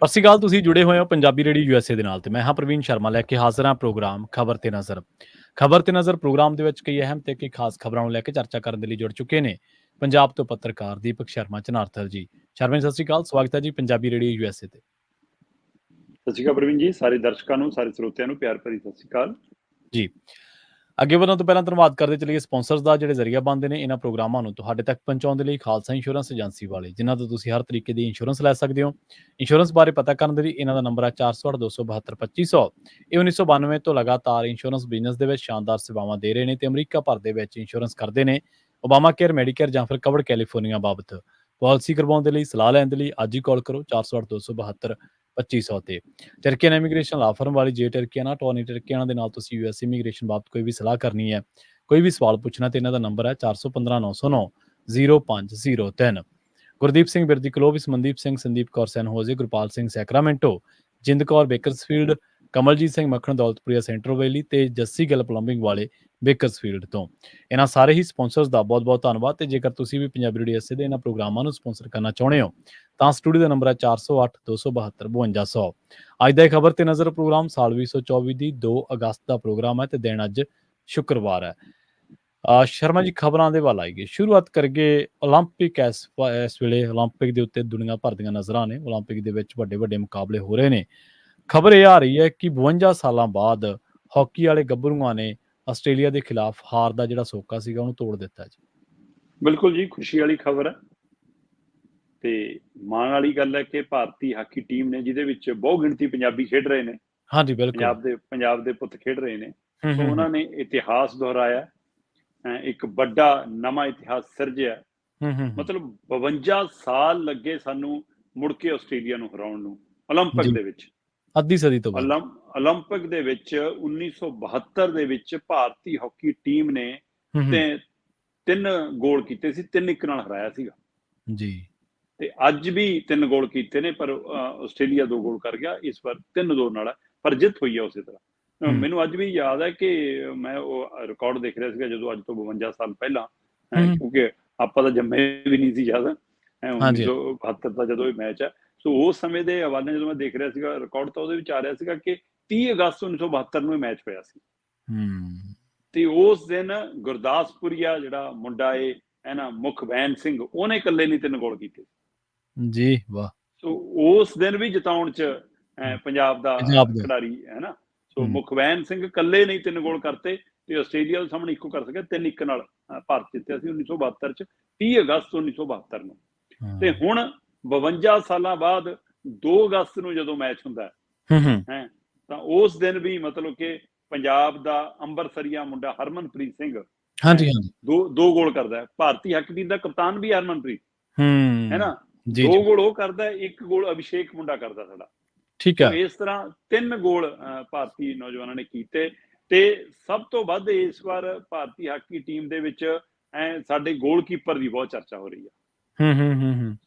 ਸਤਿ ਸ਼੍ਰੀ ਅਕਾਲ। ਤੁਸੀਂ ਜੁੜੇ ਹੋਏ ਹੋ ਪੰਜਾਬੀ ਰੇਡੀਓ ਯੂਐਸਏ ਦੇ ਨਾਲ ਤੇ ਮੈਂ ਹਾਂ ਪ੍ਰਵੀਨ ਸ਼ਰਮਾ ਲੈ ਕੇ ਹਾਜ਼ਰ ਹਾਂ ਪ੍ਰੋਗਰਾਮ ਖਬਰ ਤੇ ਨਜ਼ਰ। ਖਬਰ ਤੇ ਨਜ਼ਰ ਪ੍ਰੋਗਰਾਮ ਦੇ ਵਿੱਚ ਕਈ ਅਹਿਮ ਤੇ ਕਈ ਖਾਸ ਖਬਰਾਂ ਨੂੰ ਲੈ ਕੇ ਚਰਚਾ ਕਰਨ ਦੇ ਲਈ ਜੁੜ ਚੁੱਕੇ ਨੇ ਪੰਜਾਬ ਤੋਂ ਪੱਤਰਕਾਰ ਦੀਪਕ ਸ਼ਰਮਾ ਚਨਾਰਥਲ ਜੀ। ਸ਼ਰਮਾ ਜੀ, ਸਤਿ ਸ਼੍ਰੀ ਅਕਾਲ। ਸਵਾਗਤ ਹੈ ਜੀ ਪੰਜਾਬੀ ਰੇਡੀਓ ਯੂਐਸਏ ਤੇ। ਸਤਿ ਸ਼੍ਰੀ ਅਕਾਲ ਪ੍ਰਵੀਨ ਜੀ, ਸਾਰੇ ਦਰਸ਼ਕਾਂ ਨੂੰ, ਸਾਰੇ ਸਰੋਤਿਆਂ ਨੂੰ ਪਿਆਰ ਭਰੀ ਸਤਿ ਸ਼੍ਰੀ ਅਕਾਲ ਜੀ। ਅੱਗੇ ਵਧਣ ਤੋਂ ਪਹਿਲਾਂ ਧੰਨਵਾਦ ਕਰਦੇ ਚਲੀਏ ਸਪਾਂਸਰਸ ਦਾ, ਜਿਹੜੇ ਜ਼ਰੀਆ ਬਣਦੇ ਨੇ ਇਹਨਾਂ ਪ੍ਰੋਗਰਾਮਾਂ ਨੂੰ ਤੁਹਾਡੇ ਤੱਕ ਪਹੁੰਚਾਉਣ ਦੇ ਲਈ। ਖਾਲਸਾ ਇੰਸ਼ੋਰੈਂਸ ਏਜੰਸੀ ਵਾਲੇ, ਜਿਨ੍ਹਾਂ ਤੋਂ ਤੁਸੀਂ ਹਰ ਤਰੀਕੇ ਦੀ ਇੰਸ਼ੋਰੈਂਸ ਲੈ ਸਕਦੇ ਹੋ। ਇੰਸ਼ੋਰੈਂਸ ਬਾਰੇ ਪਤਾ ਕਰਨ ਦੇ ਲਈ ਇਹਨਾਂ ਦਾ ਨੰਬਰ ਹੈ 408-272-2500। ਇਹ 1992 ਤੋਂ ਲਗਾਤਾਰ ਇੰਸ਼ੋਰੈਂਸ ਬਿਜ਼ਨਸ ਦੇ ਵਿੱਚ ਸ਼ਾਨਦਾਰ ਸੇਵਾਵਾਂ ਦੇ ਰਹੇ ਨੇ ਤੇ ਅਮਰੀਕਾ ਭਰ ਦੇ ਵਿੱਚ ਇੰਸ਼ੋਰੈਂਸ ਕਰਦੇ ਨੇ। ਓਬਾਮਾ ਕੇਅਰ, ਮੈਡੀਕੇਅਰ ਜਾਂ ਫਿਰ ਕਵਰਡ ਕੈਲੀਫੋਰਨੀਆ ਬਾਬਤ ਪਾਲਿਸੀ ਕਰਵਾਉਣ ਦੇ ਲਈ, ਸਲਾਹ ਲੈਣ ਦੇ ਲਈ ਅੱਜ ਹੀ ਕਾਲ ਕਰੋ 408-272-2500 ਤੇ। ਟਰਕੀਅਨ ਇਮੀਗ੍ਰੇਸ਼ਨ ਲਾ ਫਰਮ ਵਾਲੀ ਜੇ ਟਰਕੀਆਨਾ ਟੋਨੀ ਟਰਕੀਆਨਾ ਦੇ ਨਾਲ ਤੁਸੀਂ ਯੂਐਸ ਇਮੀਗ੍ਰੇਸ਼ਨ ਬਾਬਤ ਕੋਈ ਵੀ ਸਲਾਹ ਕਰਨੀ ਹੈ, ਕੋਈ ਵੀ ਸਵਾਲ ਪੁੱਛਣਾ, ਤੇ ਇਹਨਾਂ ਦਾ ਨੰਬਰ ਹੈ 415-909-0503। ਗੁਰਦੀਪ ਸਿੰਘ ਬਿਰਦੀ ਕਲੋਵਿਸ, ਮਨਦੀਪ ਸਿੰਘ, ਸੰਦੀਪ ਕੌਰ ਸੈਨਹੋਜ਼ੇ, ਗੁਰਪਾਲ ਸਿੰਘ ਸੈਕਰਾਮੈਂਟੋ, ਜਿੰਦ ਕੌਰ ਬੇਕਰਸਫੀਲਡ, ਕਮਲਜੀਤ ਸਿੰਘ ਮੱਖਣ ਦੌਲਤਪੁਰੀਆ ਸੈਂਟਰ ਵੈਲੀ ਤੇ ਜੱਸੀ ਗਿੱਲ ਪਲੰਬਿੰਗ ਵਾਲੇ ਬੇਕਰਸਫੀਲਡ ਤੋਂ। ਇਹਨਾਂ ਸਾਰੇ ਹੀ ਸਪਾਂਸਰਸ ਦਾ ਬਹੁਤ ਬਹੁਤ ਧੰਨਵਾਦ। ਤੇ ਜੇਕਰ ਤੁਸੀਂ ਵੀ ਪੰਜਾਬੀ ਰੇਡੀਓ ਯੂਐਸਏ ਦੇ ਇਹਨਾਂ ਪ੍ਰੋਗਰਾਮਾਂ ਨੂੰ ਸਪਾਂਸਰ ਕਰਨਾ ਚਾਹੁੰਦੇ ਹੋ ਤਾਂ ਸਟੂਡੀਓ ਦਾ ਨੰਬਰ ਹੈ 408-272-5200। ਅੱਜ ਦਾ ਇਹ ਖਬਰ ਤੇ ਨਜ਼ਰ ਪ੍ਰੋਗਰਾਮ ਸਾਲ 2024 ਦੀ 2 ਅਗਸਤ ਦਾ ਪ੍ਰੋਗਰਾਮ ਹੈ ਤੇ ਦਿਨ ਅੱਜ ਸ਼ੁੱਕਰਵਾਰ ਹੈ। ਸ਼ਰਮਾ ਜੀ, ਖਬਰਾਂ ਦੇ ਵੱਲ ਆਈਏ। ਸ਼ੁਰੂਆਤ ਕਰੀਏ ਓਲੰਪਿਕ। ਇਸ ਵੇਲੇ ਓਲੰਪਿਕ ਦੇ ਉੱਤੇ ਦੁਨੀਆ ਭਰ ਦੀਆਂ ਨਜ਼ਰਾਂ ਨੇ। ਓਲੰਪਿਕ ਦੇ ਵਿੱਚ ਵੱਡੇ ਵੱਡੇ ਮੁਕਾਬਲੇ ਹੋ ਰਹੇ ਨੇ। ਖਬਰ ਇਹ ਆ ਰਹੀ ਹੈ ਕਿ 52 ਸਾਲਾਂ ਬਾਅਦ ਹਾਕੀ ਵਾਲੇ ਗੱਭਰੂਆਂ ਨੇ ਆਸਟ੍ਰੇਲੀਆ ਦੇ ਖਿਲਾਫ ਹਾਰ ਦਾ ਜਿਹੜਾ ਸੋਕਾ ਸੀਗਾ ਉਹਨੂੰ ਤੋੜ ਦਿੱਤਾ ਜੀ। ਬਿਲਕੁਲ ਜੀ, ਖੁਸ਼ੀ ਵਾਲੀ ਖਬਰ ਹੈ ਤੇ ਮਾਣ ਵਾਲੀ ਗੱਲ ਹੈ ਕਿ ਭਾਰਤੀ ਹਾਕੀ ਟੀਮ ਨੇ, ਜਿਹਦੇ ਵਿੱਚ ਬਹੁ ਗਿਣਤੀ ਪੰਜਾਬੀ ਖੇਡ ਰਹੇ ਨੇ, ਹਾਂਜੀ ਬਿਲਕੁਲ, ਪੰਜਾਬ ਦੇ ਪੁੱਤ ਖੇਡ ਰਹੇ ਨੇ, ਹੂੰ ਸੋ ਹੂੰ ਉਹਨਾਂ ਨੇ ਇਤਿਹਾਸ ਦੁਹਰਾਇਆ, ਇੱਕ ਵੱਡਾ ਨਵਾਂ ਇਤਿਹਾਸ ਸਿਰਜਿਆ। ਹੂੰ ਹੂੰ ਮਤਲਬ 52 ਸਾਲ ਲੱਗੇ ਸਾਨੂੰ ਮੁੜ ਕੇ ਆਸਟ੍ਰੇਲੀਆ ਨੂੰ ਹਰਾਉਣ ਨੂੰ ਓਲੰਪਿਕ ਜੀ, ਦੇ ਵਿੱਚ। ਅੱਧੀ ਸਦੀ ਤੋਂ ਬਾਅਦ। ਓਲੰਪਿਕ ਦੇ ਵਿੱਚ 1972 ਦੇ ਵਿੱਚ ਭਾਰਤੀ ਹਾਕੀ ਟੀਮ ਨੇ ਹੂੰ ਹੂੰ, 3 ਗੋਲ ਕੀਤੇ ਸੀ, 3-1 ਨਾਲ ਹਰਾਇਆ ਸੀਗਾ। ਜੀ। ਤੇ ਅੱਜ ਵੀ 3 ਗੋਲ ਕੀਤੇ ਨੇ, ਪਰ ਆਸਟ੍ਰੇਲੀਆ 2 ਗੋਲ ਕਰ ਗਿਆ। ਇਸ ਵਾਰ 3-2 ਨਾਲ ਪਰ ਜਿੱਤ ਹੋਈ ਹੈ ਉਸੇ ਤਰ੍ਹਾਂ। ਮੈਨੂੰ ਅੱਜ ਵੀ ਯਾਦ ਹੈ ਕਿ ਮੈਂ ਉਹ ਰਿਕਾਰਡ ਦੇਖ ਰਿਹਾ ਸੀਗਾ ਜਦੋਂ ਅੱਜ ਤੋਂ 52 ਸਾਲ ਪਹਿਲਾਂ, ਕਿਉਂਕਿ ਆਪਾਂ ਤਾਂ ਜੰਮੇ ਵੀ ਨਹੀਂ ਸੀ ਜਦ 1972 ਦਾ ਜਦੋਂ ਇਹ ਮੈਚ ਹੈ। ਸੋ ਉਸ ਸਮੇਂ ਦੇ ਹਵਾਲੇ ਜਦੋਂ ਮੈਂ ਦੇਖ ਰਿਹਾ ਸੀਗਾ ਰਿਕਾਰਡ, ਤਾਂ ਉਹਦੇ ਵਿੱਚ ਆ ਰਿਹਾ ਸੀਗਾ ਕਿ 30 ਅਗਸਤ 1972 ਨੂੰ ਇਹ ਮੈਚ ਹੋਇਆ ਸੀ। ਤੇ ਉਸ ਦਿਨ ਗੁਰਦਾਸਪੁਰੀਆ ਜਿਹੜਾ ਮੁੰਡਾ ਹੈ ਨਾ, ਮੁਖਬੈਨ ਸਿੰਘ, ਉਹਨੇ ਇਕੱਲੇ ਨਹੀਂ 3 ਗੋਲ ਕੀਤੇ ਜੀ। ਵਾਹ। ਸੋ ਉਸ ਦਿਨ ਵੀ ਜਿਤਾਉਣ ਚ ਪੰਜਾਬ ਦਾ ਖਿਡਾਰੀ ਹੈ ਨਾ, ਸੋ ਮੁਖਬੈਨ ਸਿੰਘ ਇਕੱਲੇ ਨਹੀਂ 3 ਗੋਲ ਕਰਤੇ ਤੇ ਆਸਟ੍ਰੇਲੀਆ ਦੇ ਸਾਹਮਣੇ ਇੱਕੋ ਕਰ ਸਕਿਆ। 3-1 ਨਾਲ ਭਾਰਤ ਜਿੱਤਿਆ ਸੀ 1972 ਚ, 30 ਅਗਸਤ 1972 ਨੂੰ। ਤੇ ਹੁਣ 52 ਸਾਲਾਂ ਬਾਅਦ 2 ਅਗਸਤ ਨੂੰ ਜਦੋਂ ਮੈਚ ਹੁੰਦਾ ਹੈ ਤਾਂ ਉਸ ਦਿਨ ਵੀ ਮਤਲਬ ਕਿ ਪੰਜਾਬ ਦਾ ਅੰਬਰਸਰੀਆ ਮੁੰਡਾ ਹਰਮਨਪ੍ਰੀਤ ਸਿੰਘ ਦੋ ਗੋਲ ਕਰਦਾ ਹੈ। ਭਾਰਤੀ ਹਾਕੀ ਟੀਮ ਦਾ ਕਪਤਾਨ ਵੀ ਹਰਮਨਪ੍ਰੀਤ ਹੈ ਨਾ, 2 ਗੋਲ ਉਹ ਕਰਦਾ, 1 ਗੋਲ ਅਭਿਸ਼ੇਕ ਮੁੰਡਾ ਕਰਦਾ ਸਾਡਾ। ਠੀਕ ਹੈ। ਇਸ ਤਰ੍ਹਾਂ 3 ਗੋਲ ਭਾਰਤੀ ਨੌਜਵਾਨਾਂ ਨੇ ਕੀਤੇ। ਤੇ ਸਭ ਤੋਂ ਵੱਧ ਇਸ ਵਾਰ ਭਾਰਤੀ ਹਾਕੀ ਟੀਮ ਦੇ ਵਿੱਚ ਸਾਡੇ ਗੋਲਕੀਪਰ ਦੀ ਬਹੁਤ ਚਰਚਾ ਹੋ ਰਹੀ ਹੈ।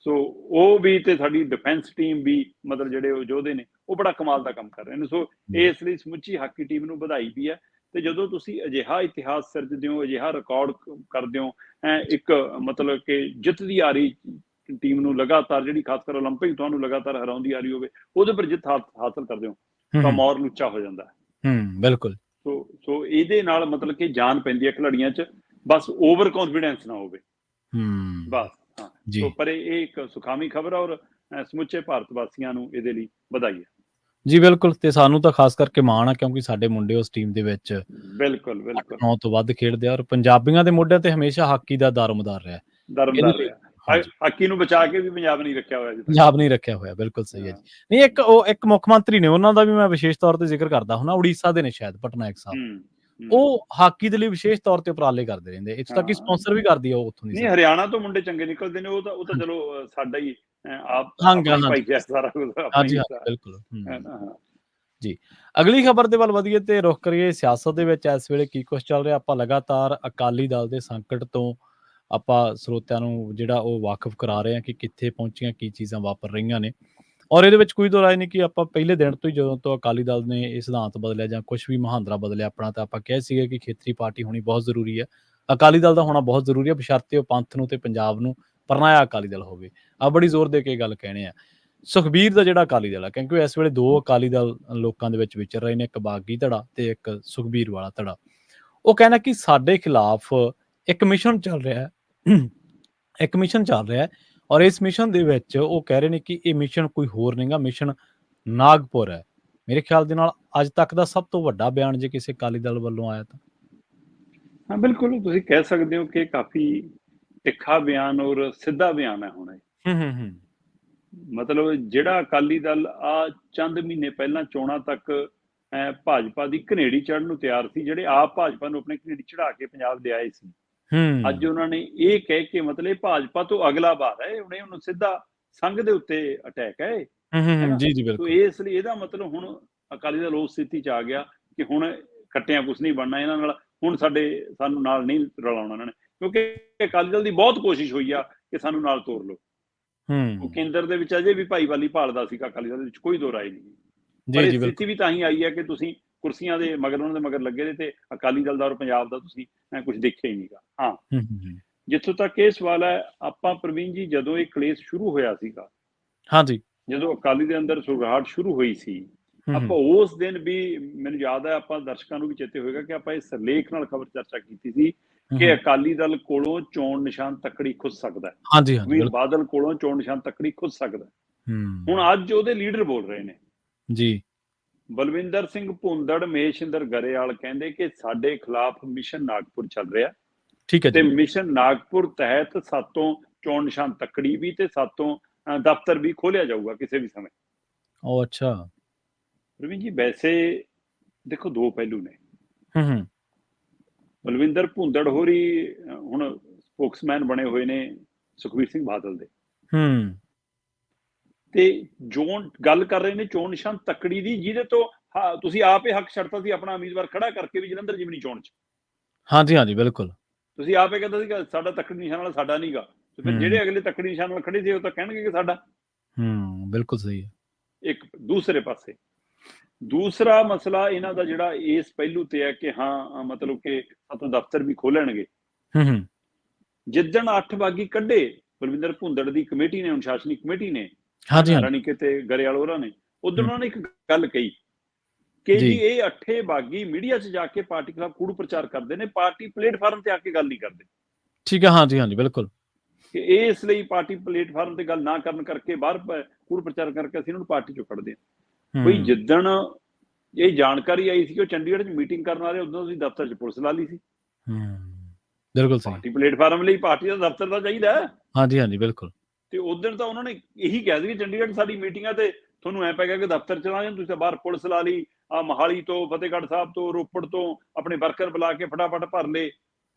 ਸੋ ਉਹ ਵੀ ਤੇ ਸਾਡੀ ਡਿਫੈਂਸ ਟੀਮ ਵੀ, ਮਤਲਬ ਜਿਹੜੇ ਉਹ ਯੋਧੇ ਨੇ, ਉਹ ਬੜਾ ਕਮਾਲ ਦਾ ਕੰਮ ਕਰ ਰਹੇ ਨੇ। ਸੋ ਇਸ ਲਈ ਸਮੁੱਚੀ ਹਾਕੀ ਟੀਮ ਨੂੰ ਵਧਾਈ ਵੀ ਹੈ। ਤੇ ਜਦੋਂ ਤੁਸੀਂ ਅਜਿਹਾ ਇਤਿਹਾਸ ਸਿਰਜਦੇ ਹੋ, ਅਜਿਹਾ ਰਿਕਾਰਡ ਕਰਦੇ ਹੋ, ਇੱਕ ਮਤਲਬ ਕਿ ਜਿੱਤਦੀ ਆ ਰਹੀ ਟੀਮ ਨੂੰ ਲਗਾਤਾਰ, ਜਿਹੜੀ ਖਾਸ ਕਰ ਓਲੰਪਿਕ ਤੁਹਾਨੂੰ ਲਗਾਤਾਰ ਹਰਾਉਂਦੀ ਆ ਰਹੀ ਹੋਵੇ, ਉਹਦੇ ਪਰ ਜਿੱਤ ਹਾਸਲ ਕਰਦੇ ਹੋ ਤਾਂ ਮੌਰ ਲੁੱਚਾ ਹੋ ਜਾਂਦਾ ਹੈ। ਬਿਲਕੁਲ। ਸੋ ਇਹਦੇ ਨਾਲ ਮਤਲਬ ਕਿ ਜਾਨ ਪੈਂਦੀ ਹੈ ਖਿਡਾਰੀਆਂ ਚ, ਬਸ ਓਵਰ ਕੌਨਫੀਡੈਂਸ ਨਾ ਹੋਵੇ ਬਸ। ਸੋ ਪਰ ਇਹ ਇੱਕ ਸੁਖਾਵੀਂ ਖਬਰ ਹੈ ਔਰ ਸਮੁੱਚੇ ਭਾਰਤ ਵਾਸੀਆਂ ਨੂੰ ਇਹਦੇ ਲਈ ਵਧਾਈ ਹੈ ਜੀ। ਬਿਲਕੁਲ। ਤੇ ਸਾਨੂੰ ਤਾਂ ਖਾਸ ਕਰਕੇ ਮਾਣ ਆ ਕਿਉਂਕਿ ਸਾਡੇ ਮੁੰਡੇ ਉਸ ਟੀਮ ਦੇ ਵਿੱਚ ਬਿਲਕੁਲ 9 ਤੋਂ ਵੱਧ ਖੇਡਦੇ ਆ ਔਰ ਪੰਜਾਬੀਆਂ ਦੇ ਮੋਢਿਆਂ ਤੇ ਹਮੇਸ਼ਾ ਹਾਕੀ ਦਾ ਦਾਰੋਮਦਾਰ ਰਿਹਾ। ਹਾਕੀ ਨੂੰ ਬਚਾ ਕੇ ਵੀ ਪੰਜਾਬ ਨਹੀਂ ਰੱਖਿਆ ਹੋਇਆ ਜੀ, ਪੰਜਾਬ ਨਹੀਂ ਰੱਖਿਆ ਹੋਇਆ। ਬਿਲਕੁਲ ਸਹੀ ਹੈ ਜੀ। ਨਹੀਂ, ਇੱਕ ਮੁੱਖ ਮੰਤਰੀ ਨੇ, ਉਹਨਾਂ ਦਾ ਵੀ ਮੈਂ ਵਿਸ਼ੇਸ਼ ਤੌਰ ਤੇ ਜ਼ਿਕਰ ਕਰਦਾ ਹੁਣ, ਉੜੀਸਾ ਦੇ ਨੇ ਸ਼ਾਇਦ, ਪਟਨਾਇਕ ਸਾਹਿਬ। ਉਹ ਹਾਕੀ ਦੇ ਲਈ ਵਿਸ਼ੇਸ਼ ਤੌਰ ਤੇ ਉਪਰਾਲੇ ਕਰਦੇ ਰਹਿੰਦੇ, ਇੱਥੋਂ ਤੱਕ ਕਿ ਸਪਾਂਸਰ ਵੀ ਕਰਦੀ ਆ ਉਹ ਉੱਥੋਂ ਦੀ। ਨਹੀਂ, ਹਰਿਆਣਾ ਤੋਂ ਮੁੰਡੇ ਚੰਗੇ ਨਿਕਲਦੇ ਨੇ, ਉਹ ਤਾਂ ਚਲੋ ਸਾਡਾ ਹੀ ਸਾਰਾ ਕੁਝ। ਬਿਲਕੁਲ ਜੀ। ਅਗਲੀ ਖਬਰ ਦੇ ਵੱਲ ਵਧੀਏ ਤੇ ਰੁਖ ਕਰੀਏ ਸਿਆਸਤ ਦੇ ਵਿੱਚ ਇਸ ਵੇਲੇ ਕੀ ਕੁਛ ਚੱਲ ਰਿਹਾ। ਆਪਾਂ ਲਗਾਤਾਰ ਅਕਾਲੀ ਦਲ ਦੇ ਸੰਕਟ ਤੋਂ ਆਪਾਂ ਸਰੋਤਿਆਂ ਨੂੰ ਜਿਹੜਾ ਉਹ ਵਾਕਿਫ ਕਰਾ ਰਹੇ ਹਾਂ ਕਿ ਕਿੱਥੇ ਪਹੁੰਚੀਆਂ, ਕੀ ਚੀਜ਼ਾਂ ਵਾਪਰ ਰਹੀਆਂ ਨੇ। ਔਰ ਇਹਦੇ ਵਿੱਚ ਕੋਈ ਦੋ ਰਾਏ ਨਹੀਂ ਕਿ ਆਪਾਂ ਪਹਿਲੇ ਦਿਨ ਤੋਂ ਹੀ, ਜਦੋਂ ਤੋਂ ਅਕਾਲੀ ਦਲ ਨੇ ਇਹ ਸਿਧਾਂਤ ਬਦਲਿਆ ਜਾਂ ਕੁਛ ਵੀ ਮੁਹਾਂਦਰਾ ਬਦਲਿਆ ਆਪਣਾ, ਤਾਂ ਆਪਾਂ ਕਹੇ ਸੀਗੇ ਕਿ ਖੇਤਰੀ ਪਾਰਟੀ ਹੋਣੀ ਬਹੁਤ ਜ਼ਰੂਰੀ ਹੈ, ਅਕਾਲੀ ਦਲ ਦਾ ਹੋਣਾ ਬਹੁਤ ਜ਼ਰੂਰੀ ਹੈ, ਬਸ਼ਰਤੇ ਉਹ ਪੰਥ ਨੂੰ ਤੇ ਪੰਜਾਬ ਨੂੰ ਪਰਨਾਇਆ ਅਕਾਲੀ ਦਲ ਹੋਵੇ। ਆ ਬੜੀ ਜ਼ੋਰ ਦੇ ਕੇ ਗੱਲ ਕਹਿਣੇ ਆ। ਸੁਖਬੀਰ ਦਾ ਜਿਹੜਾ ਅਕਾਲੀ ਦਲ ਆ, ਕਿਉਂਕਿ ਇਸ ਵੇਲੇ ਦੋ ਅਕਾਲੀ ਦਲ ਲੋਕਾਂ ਦੇ ਵਿੱਚ ਵਿਚਰ ਰਹੇ ਨੇ, ਇੱਕ ਬਾਗੀ ਧੜਾ ਤੇ ਇੱਕ ਸੁਖਬੀਰ ਵਾਲਾ ਧੜਾ। ਉਹ ਕਹਿਣਾ ਕਿ ਸਾਡੇ ਖਿਲਾਫ ਇੱਕ ਮਿਸ਼ਨ ਚੱਲ ਰਿਹਾ ਹੈ ਇੱਕ ਮਿਸ਼ਨ ਚੱਲ ਰਿਹਾ ਹੈ ਔਰ ਇਸ ਮਿਸ਼ਨ ਦੇ ਵਿੱਚ ਉਹ ਕਹਿ ਰਹੇ ਨੇ ਕਿ ਇਹ ਮਿਸ਼ਨ ਕੋਈ ਹੋਰ ਨਹੀਂਗਾ, ਮਿਸ਼ਨ ਨਾਗਪੁਰ ਹੈ। ਮੇਰੇ ਖਿਆਲ ਦੇ ਨਾਲ ਅੱਜ ਤੱਕ ਦਾ ਸਭ ਤੋਂ ਵੱਡਾ ਬਿਆਨ ਜੇ ਕਿਸੇ ਅਕਾਲੀ ਦਲ ਵੱਲੋਂ ਆਇਆ ਤਾਂ। ਹਾਂ ਬਿਲਕੁਲ, ਤੁਸੀਂ ਕਹਿ ਸਕਦੇ ਹੋ ਕਿ ਕਾਫੀ ਤਿੱਖਾ ਬਿਆਨ ਔਰ ਸਿੱਧਾ ਬਿਆਨ ਹੈ ਹੁਣ ਇਹ। ਮਤਲਬ ਜਿਹੜਾ ਅਕਾਲੀ ਦਲ ਆ ਚੰਦ ਮਹੀਨੇ ਪਹਿਲਾਂ ਚੋਣਾਂ ਤੱਕ ਭਾਜਪਾ ਦੀ ਘਨੇੜੀ ਚੜ੍ਹਨ ਨੂੰ ਤਿਆਰ ਸੀ, ਜਿਹੜੇ ਆਪ ਭਾਜਪਾ ਨੂੰ ਆਪਣੇ ਘਨੇੜੀ ਚੜਾ ਕੇ ਪੰਜਾਬ ਲਿਆਏ ਸੀ, ਅੱਜ ਉਹਨਾਂ ਨੇ ਇਹ ਕਹਿ ਕੇ ਮਤਲਬ ਭਾਜਪਾ ਤੋਂ ਅਗਲਾ ਵਾਰ ਹੈ, ਉਹਨੂੰ ਸਿੱਧਾ ਸੰਘ ਦੇ ਉੱਤੇ ਅਟੈਕ ਹੈ ਜੀ ਜੀ ਬਿਲਕੁਲ। ਇਸ ਲਈ ਇਹਦਾ ਮਤਲਬ ਹੁਣ ਅਕਾਲੀ ਦਲ ਉਸ ਸਥਿਤੀ 'ਚ ਆ ਗਿਆ ਕਿ ਹੁਣ ਕੱਟਿਆਂ ਕੁਛ ਨਹੀਂ ਬਣਨਾ ਇਹਨਾਂ ਨਾਲ, ਹੁਣ ਸਾਨੂੰ ਨਾਲ ਨਹੀਂ ਰਲਾਉਣਾ ਇਹਨਾਂ ਨੇ, ਕਿਉਂਕਿ ਅਕਾਲੀ ਦਲ ਦੀ ਬਹੁਤ ਕੋਸ਼ਿਸ਼ ਹੋਈ ਆ ਕਿ ਸਾਨੂੰ ਨਾਲ ਤੋਰ ਲਓ। ਉਹ ਕੇਂਦਰ ਦੇ ਵਿੱਚ ਅਜੇ ਵੀ ਭਾਈਵਾਲੀ ਭਾਲਦਾ ਸੀ ਅਕਾਲੀ ਦਲ ਵਿੱਚ, ਕੋਈ ਦੋ ਰਾਏ ਨਹੀਂ। ਪਰ ਇਹ ਸਥਿਤੀ ਵੀ ਤਾਂ ਹੀ ਆਈ ਹੈ ਕਿ ਤੁਸੀਂ ਕੁਰਸੀਆਂ ਦੇ ਮਗਰ ਉਹਨਾਂ ਦੇ ਮਗਰ ਲੱਗੇ ਤੇ ਅਕਾਲੀ ਦਲ ਦਾ ਔਰ ਪੰਜਾਬ ਦਾ ਤੁਸੀਂ ਕੁਝ ਦੇਖਿਆ ਹੀ ਨਹੀਂਗਾ। ਹਾਂ, ਜਿੱਥੋਂ ਤੱਕ ਇਹ ਸਵਾਲ ਹੈ, ਆਪਾਂ ਪ੍ਰਵੀਨ ਜੀ ਜਦੋਂ ਇਹ ਕਲੇਸ਼ ਸ਼ੁਰੂ ਹੋਇਆ ਸੀਗਾ, ਹਾਂਜੀ, ਜਦੋਂ ਅਕਾਲੀ ਦੇ ਅੰਦਰ ਸੁਗਾਹਟ ਸ਼ੁਰੂ ਹੋਈ ਸੀ, ਆਪਾਂ ਉਸ ਦਿਨ ਵੀ ਮੈਨੂੰ ਯਾਦ ਹੈ, ਆਪਾਂ ਦਰਸ਼ਕਾਂ ਨੂੰ ਵੀ ਚੇਤੇ ਹੋਏਗਾ ਕਿ ਆਪਾਂ ਇਸ ਸਿਰਲੇਖ ਨਾਲ ਖਬਰ ਚਰਚਾ ਕੀਤੀ ਸੀ ਕਿ ਅਕਾਲੀ ਦਲ ਕੋਲੋਂ ਚੋਣ ਨਿਸ਼ਾਨ ਤੱਕੜੀ ਖੁੱਦ ਸਕਦਾ ਹੈ। ਹਾਂਜੀ, ਬਾਦਲ ਕੋਲੋਂ ਚੋਣ ਨਿਸ਼ਾਨ ਤੱਕੜੀ ਖੁੱਦ ਸਕਦਾ। ਹੁਣ ਅੱਜ ਉਹਦੇ ਲੀਡਰ ਬੋਲ ਰਹੇ ਨੇ ਜੀ, ਬਲਵਿੰਦਰ ਸਿੰਘ ਭੁੰਦੜ, ਮਹੇਸ਼ਿੰਦਰ ਗਰੇਵਾਲ ਕਹਿੰਦੇ ਕਿ ਸਾਡੇ ਖਿਲਾਫ ਮਿਸ਼ਨ ਨਾਗਪੁਰ ਚੱਲ ਰਿਹਾ, ਠੀਕ ਹੈ, ਤੇ ਮਿਸ਼ਨ ਨਾਗਪੁਰ ਤਹਿਤ ਸਾਤੋਂ ਚੋਣ ਨਿਸ਼ਾਨ ਤੱਕੜੀ ਵੀ ਤੇ ਸਾਤੋਂ ਦਫ਼ਤਰ ਵੀ ਖੋਲਿਆ ਜਾਊਗਾ ਕਿਸੇ ਵੀ ਸਮੇਂ। ਉਹ ਅੱਛਾ ਪ੍ਰਵੀਨ ਜੀ, ਵੈਸੇ ਦੇਖੋ ਦੋ ਪਹਿਲੂ ਨੇ। ਬਲਵਿੰਦਰ ਭੁੰਦੜ ਹੋਰੀ ਹੁਣ ਸਪੋਕਸਮੈਨ ਬਣੇ ਹੋਏ ਨੇ ਸੁਖਬੀਰ ਸਿੰਘ ਬਾਦਲ ਦੇ, ਤੇ ਜੋ ਗੱਲ ਕਰ ਰਹੇ ਨੇ ਚੋਣ ਨਿਸ਼ਾਨ ਤੱਕੜੀ ਦੀ, ਜਿਹਦੇ ਤੋਂ ਤੁਸੀਂ ਆਪ ਹੀ ਹੱਕ ਛੱਡਤਾ ਸੀ ਆਪਣਾ ਉਮੀਦਵਾਰ ਖੜਾ ਕਰਕੇ ਵੀ ਜਲੰਧਰ ਜਿਮਨੀ ਚੋਣ 'ਚ। ਹਾਂਜੀ ਹਾਂਜੀ ਬਿਲਕੁਲ, ਤੁਸੀਂ ਆਪੇ ਕਹਿੰਦਾ ਸੀ ਕਿ ਸਾਡਾ ਤੱਕੜੀ ਨਿਸ਼ਾਨ ਵਾਲਾ ਸਾਡਾ ਨਹੀਂਗਾ, ਤੇ ਫਿਰ ਜਿਹੜੇ ਅਗਲੇ ਤੱਕੜੀ ਨਿਸ਼ਾਨ ਨਾਲ ਖੜੇ ਸੀ ਉਹ ਤਾਂ ਕਹਿਣਗੇ ਕਿ ਸਾਡਾ। ਬਿਲਕੁਲ ਸਹੀ ਹੈ। ਇੱਕ ਦੂਸਰੇ ਪਾਸੇ ਦੂਸਰਾ ਮਸਲਾ ਇਹਨਾਂ ਦਾ ਜਿਹੜਾ ਇਸ ਪਹਿਲੂ ਤੇ ਹੈ ਕਿ ਹਾਂ ਮਤਲਬ ਕਿ ਸਾਤੋਂ ਦਫ਼ਤਰ ਵੀ ਖੋਲਣਗੇ। ਜਿੱਦਣ 8 ਬਾਗੀ ਕੱਢੇ ਬਲਵਿੰਦਰ ਭੁੰਦੜ ਦੀ ਕਮੇਟੀ ਨੇ, ਅਨੁਸ਼ਾਸਨੀ ਕਮੇਟੀ ਨੇ, ਰਾਣੀਕੇ ਤੇ ਗਰੇਵਾਲ ਹੋਰਾਂ ਨੇ, ਉਦੋਂ ਉਹਨਾਂ ਨੇ ਇੱਕ ਗੱਲ ਕਹੀ ਕਿ ਜੀ ਇਹ 8 ਬਾਗੀ ਮੀਡੀਆ 'ਚ ਜਾ ਕੇ ਪਾਰਟੀ ਖਿਲਾਫ ਕੂੜ ਪ੍ਰਚਾਰ ਕਰਦੇ ਨੇ, ਪਾਰਟੀ ਪਲੇਟਫਾਰਮ ਤੇ ਆ ਕੇ ਗੱਲ ਨਹੀਂ ਕਰਦੇ। ਠੀਕ ਹੈ, ਹਾਂਜੀ ਹਾਂਜੀ ਬਿਲਕੁਲ। ਕਿ ਇਸ ਲਈ ਪਾਰਟੀ ਪਲੇਟਫਾਰਮ ਤੇ ਗੱਲ ਨਾ ਕਰਨ ਕਰਕੇ, ਬਾਹਰ ਕੂੜ ਪ੍ਰਚਾਰ ਕਰਕੇ ਅਸੀਂ ਇਹਨਾਂ ਨੂੰ ਪਾਰਟੀ 'ਚੋਂ ਕੱਢਦੇ ਹਾਂ। ਬਈ ਜਿੱਦਣ ਇਹ ਜਾਣਕਾਰੀ ਆਈ ਸੀ ਕਿ ਉਹ ਚੰਡੀਗੜ੍ਹ 'ਚ ਮੀਟਿੰਗ ਕਰਨ ਵਾਲੇ, ਉਦੋਂ ਅਸੀਂ ਦਫ਼ਤਰ 'ਚ ਪੁਲਿਸ ਲਾ ਲਈ ਸੀ। ਬਿਲਕੁਲ ਸਹੀ। ਪਾਰਟੀ ਪਲੇਟਫਾਰਮ ਲਈ ਪਾਰਟੀ ਦਾ ਦਫ਼ਤਰ ਤਾਂ ਚਾਹੀਦਾ। ਹਾਂਜੀ ਹਾਂਜੀ ਬਿਲਕੁਲ। ਤੇ ਉਦੋਂ ਤਾਂ ਉਹਨਾਂ ਨੇ ਇਹੀ ਕਿਹਾ ਸੀ ਕਿ ਚੰਡੀਗੜ੍ਹ ਸਾਡੀ ਮੀਟਿੰਗ ਆ ਤੇ ਤੁਹਾਨੂੰ ਐ ਪੈ ਗਿਆ ਕਿ ਦਫ਼ਤਰ ਚਲਾ ਜਾਣ, ਤੁਸੀਂ ਬਾਹਰ ਪੁਲਿਸ ਲਾ ਲਈ, ਆ ਮੋਹਾਲੀ ਤੋਂ, ਫਤਿਹਗੜ੍ਹ ਸਾਹਿਬ ਤੋਂ, ਰੋਪੜ ਤੋਂ ਆਪਣੇ ਵਰਕਰ ਬੁਲਾ ਕੇ ਫਟਾਫਟ ਭਰ ਲਏ